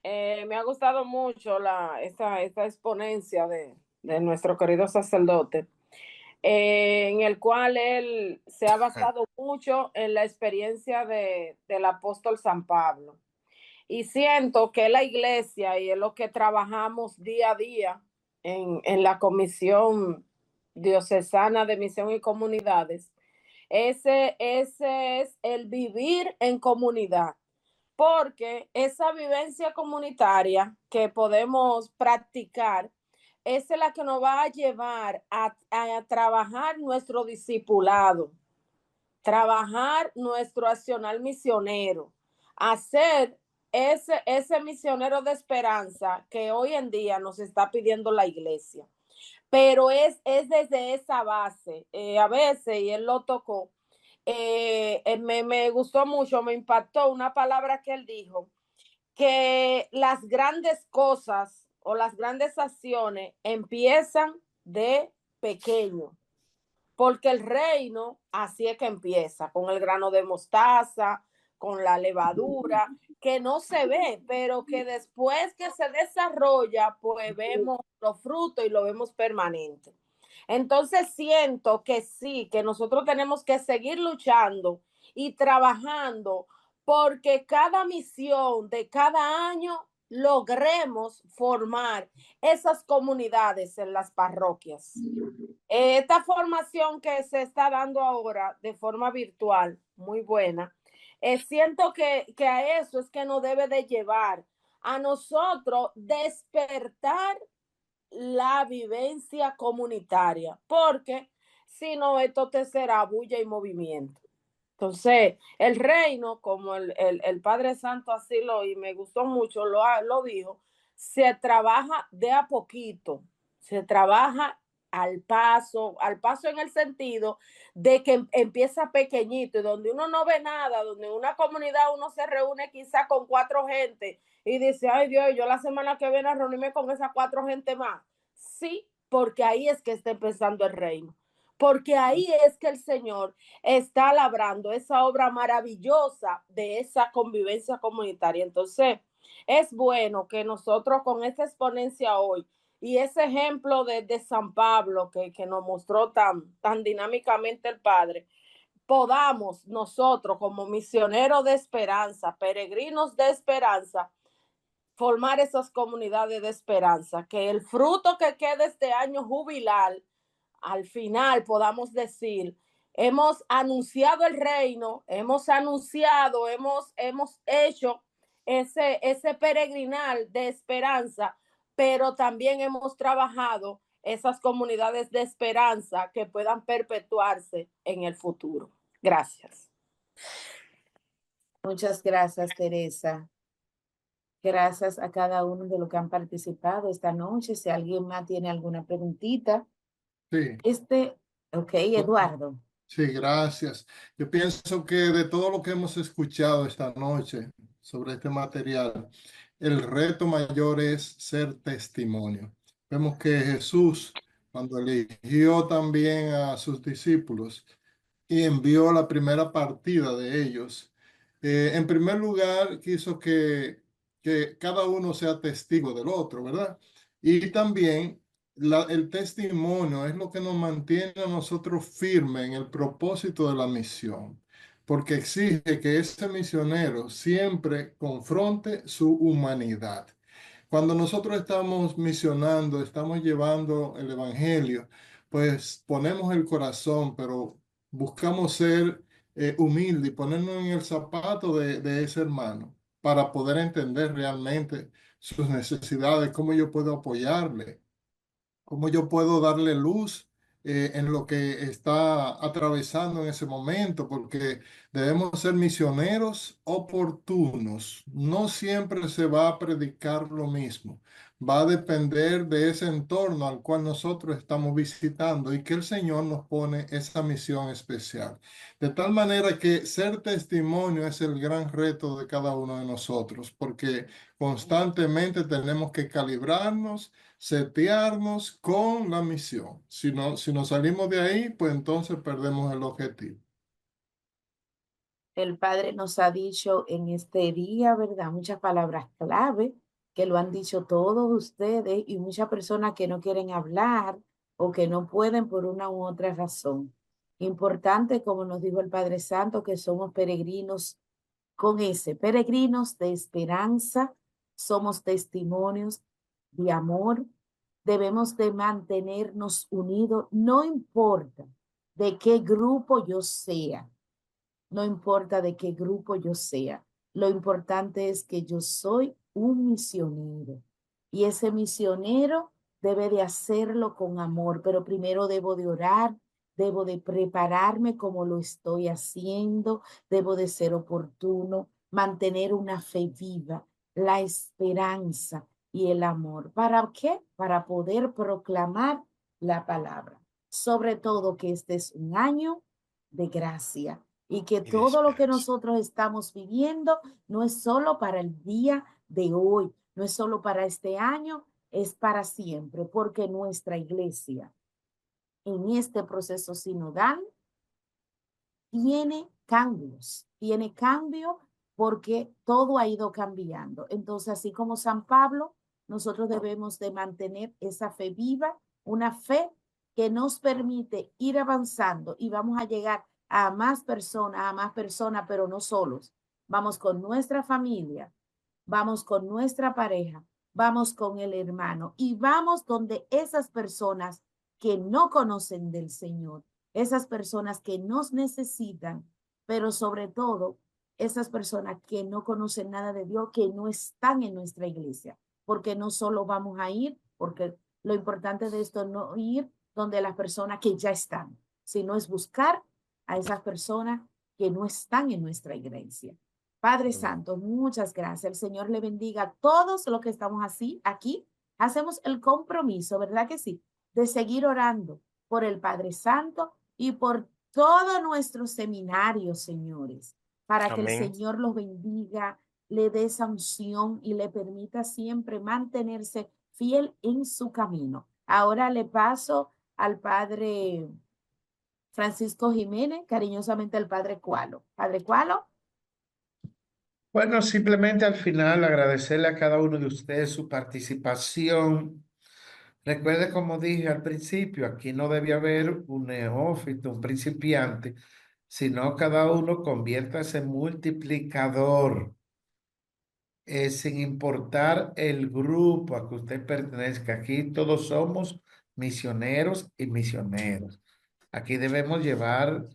Me ha gustado mucho esta exponencia de nuestro querido sacerdote, en el cual él se ha basado mucho en la experiencia del apóstol San Pablo. Y siento que la iglesia y es lo que trabajamos día a día en la Comisión Diocesana de Misión y Comunidades, ese es el vivir en comunidad, porque esa vivencia comunitaria que podemos practicar es la que nos va a llevar a trabajar nuestro discipulado, trabajar nuestro accionar misionero, hacer ese misionero de esperanza que hoy en día nos está pidiendo la iglesia. Pero es desde esa base. A veces, y él lo tocó, me gustó mucho, me impactó una palabra que él dijo, que las grandes cosas o las grandes acciones empiezan de pequeño, porque el reino así es que empieza, con el grano de mostaza, con la levadura, que no se ve, pero que después que se desarrolla, pues vemos los frutos y lo vemos permanente. Entonces siento que sí, que nosotros tenemos que seguir luchando y trabajando porque cada misión de cada año logremos formar esas comunidades en las parroquias. Esta formación que se está dando ahora de forma virtual, muy buena, siento que a eso es que nos debe de llevar a nosotros despertar la vivencia comunitaria, porque si no, esto te será bulla y movimiento. Entonces, el reino, como el Padre Santo así y me gustó mucho, lo dijo, se trabaja de a poquito, se trabaja al paso en el sentido de que empieza pequeñito y donde uno no ve nada, donde en una comunidad uno se reúne quizá con 4 gente y dice, ay Dios, yo la semana que viene a reunirme con esas 4 gente más. Sí, porque ahí es que está empezando el reino. Porque ahí es que el Señor está labrando esa obra maravillosa de esa convivencia comunitaria. Entonces, es bueno que nosotros con esta exponencia hoy y ese ejemplo de San Pablo que nos mostró tan dinámicamente el Padre, podamos nosotros como misioneros de esperanza, peregrinos de esperanza, formar esas comunidades de esperanza, que el fruto que quede este año jubilar, al final podamos decir, hemos anunciado el reino, hemos anunciado, hemos hecho ese peregrinal de esperanza, pero también hemos trabajado esas comunidades de esperanza que puedan perpetuarse en el futuro. Gracias. Muchas gracias, Teresa. Gracias a cada uno de los que han participado esta noche. Si alguien más tiene alguna preguntita. Sí. Ok, Eduardo. Sí, gracias. Yo pienso que de todo lo que hemos escuchado esta noche sobre este material, el reto mayor es ser testimonio. Vemos que Jesús, cuando eligió también a sus discípulos y envió la primera partida de ellos, en primer lugar quiso que cada uno sea testigo del otro, ¿verdad? Y también el testimonio es lo que nos mantiene a nosotros firmes en el propósito de la misión, porque exige que ese misionero siempre confronte su humanidad. Cuando nosotros estamos misionando, estamos llevando el evangelio, pues ponemos el corazón, pero buscamos ser humildes y ponernos en el zapato de ese hermano para poder entender realmente sus necesidades, cómo yo puedo apoyarle, cómo yo puedo darle luz en lo que está atravesando en ese momento, porque debemos ser misioneros oportunos. No siempre se va a predicar lo mismo. Va a depender de ese entorno al cual nosotros estamos visitando y que el Señor nos pone esa misión especial. De tal manera que ser testimonio es el gran reto de cada uno de nosotros, porque constantemente tenemos que calibrarnos, setearnos con la misión. Si nos salimos de ahí, pues entonces perdemos el objetivo. El Padre nos ha dicho en este día, ¿verdad? Muchas palabras clave que lo han dicho todos ustedes y muchas personas que no quieren hablar o que no pueden por una u otra razón. Importante, como nos dijo el Padre Santo, que somos peregrinos con ese, peregrinos de esperanza, somos testimonios de amor, debemos de mantenernos unidos, no importa de qué grupo yo sea, no importa de qué grupo yo sea, lo importante es que yo soy un misionero y ese misionero debe de hacerlo con amor, pero primero debo de orar, debo de prepararme como lo estoy haciendo, debo de ser oportuno, mantener una fe viva, la esperanza y el amor. ¿Para qué? Para poder proclamar la palabra. Sobre todo que este es un año de gracia y que Y de todo lo que esperanza. nosotros estamos viviendo no es solo para el día de hoy, no es solo para este año, es para siempre, porque nuestra iglesia en este proceso sinodal tiene cambio porque todo ha ido cambiando. Entonces, así como San Pablo, nosotros debemos de mantener esa fe viva, una fe que nos permite ir avanzando y vamos a llegar a más personas, pero no solos. Vamos con nuestra familia, vamos con nuestra pareja, vamos con el hermano y vamos donde esas personas que no conocen del Señor, esas personas que nos necesitan, pero sobre todo esas personas que no conocen nada de Dios, que no están en nuestra iglesia, porque no solo vamos a ir, porque lo importante de esto es no ir donde las personas que ya están, sino es buscar a esas personas que no están en nuestra iglesia. Padre Santo, muchas gracias. El Señor le bendiga a todos los que estamos así, aquí. Hacemos el compromiso, ¿verdad que sí? De seguir orando por el Padre Santo y por todo nuestro seminario, señores, para que el Amén. Señor los bendiga, le dé esa unción y le permita siempre mantenerse fiel en su camino. Ahora le paso al Padre Francisco Jiménez, cariñosamente al Padre Cualo. Padre Cualo. Bueno, simplemente al final agradecerle a cada uno de ustedes su participación. Recuerde, como dije al principio, aquí no debe haber un neófito, un principiante, sino cada uno conviértase en multiplicador, sin importar el grupo a que usted pertenezca. Aquí todos somos misioneros y misioneros. Aquí debemos llevar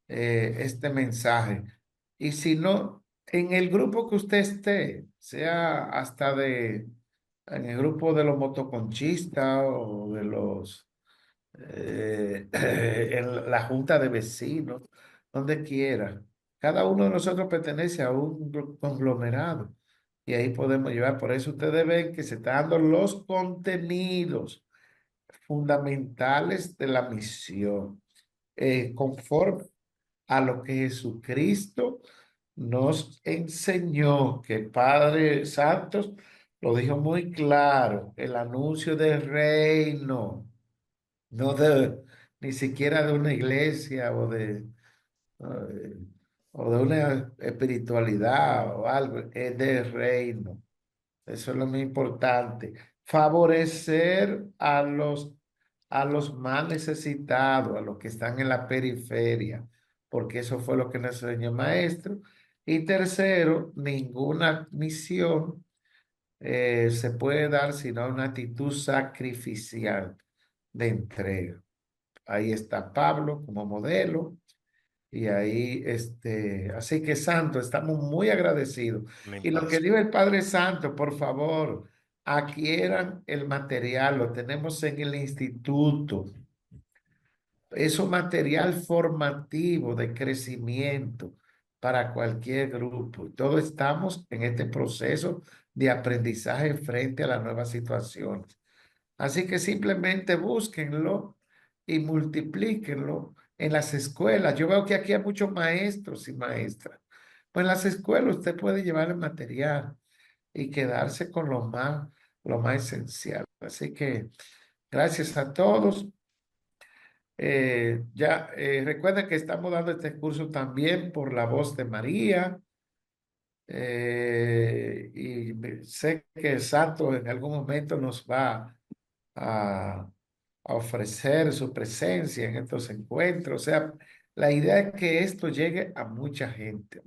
este mensaje. Y si no, en el grupo que usted esté, sea hasta en el grupo de los motoconchistas o de los, en la junta de vecinos, donde quiera. Cada uno de nosotros pertenece a un conglomerado y ahí podemos llevar. Por eso ustedes ven que se están dando los contenidos fundamentales de la misión, conforme a lo que Jesucristo nos enseñó que Padre Santos lo dijo muy claro, el anuncio del reino, no de ni siquiera de una iglesia eh, o de una espiritualidad o algo, es del reino. Eso es lo más importante. Favorecer a los más necesitados, a los que están en la periferia, porque eso fue lo que nos enseñó el maestro. Y tercero, ninguna misión se puede dar sino una actitud sacrificial de entrega. Ahí está Pablo como modelo. Y ahí, así que Santo, estamos muy agradecidos. Amén, Y lo Padre que Santo. dijo el Padre Santo, por favor, adquieran el material, lo tenemos en el instituto. Es un material formativo de crecimiento para cualquier grupo. Y todos estamos en este proceso de aprendizaje frente a las nuevas situaciones. Así que simplemente búsquenlo y multiplíquenlo en las escuelas. Yo veo que aquí hay muchos maestros y maestras. Pues en las escuelas usted puede llevar el material y quedarse con lo más esencial. Así que gracias a todos. Recuerden que estamos dando este curso también por la voz de María. Sé que Santo en algún momento nos va a ofrecer su presencia en estos encuentros. O sea, la idea es que esto llegue a mucha gente,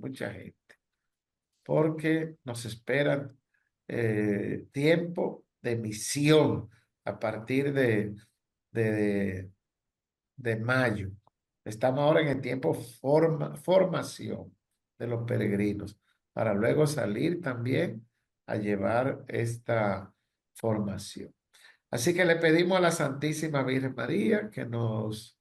porque nos esperan tiempo de misión a partir de, de mayo. Estamos ahora en el tiempo formación de los peregrinos, para luego salir también a llevar esta formación. Así que le pedimos a la Santísima Virgen María que nos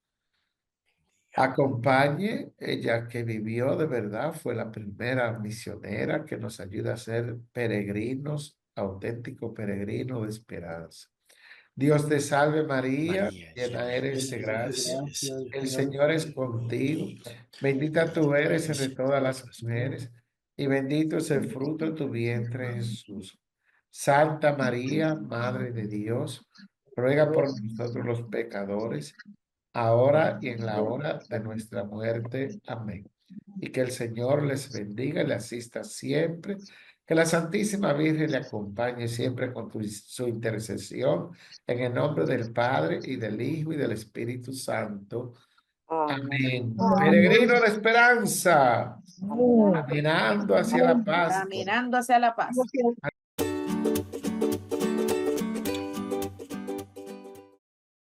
acompañe, ella que vivió de verdad, fue la primera misionera que nos ayuda a ser peregrinos, auténticos peregrinos de esperanza. Dios te salve María, María, llena llena eres eres de de gracia, gracia, el Gracias, Señor el es Señor es contigo, contigo. bendita Bendita tú tú eres eres entre entre todas todas las las mujeres. mujeres y bendito es el fruto de tu vientre Jesús. Santa María, Madre de Dios, ruega por nosotros los pecadores, ahora y en la hora de nuestra muerte. Amén. Y que el Señor les bendiga y le asista siempre. Que la Santísima Virgen le acompañe siempre con su intercesión. En el nombre del Padre y del Hijo y del Espíritu Santo. Amén. Peregrino de esperanza, caminando hacia la Pascua. Caminando hacia la paz.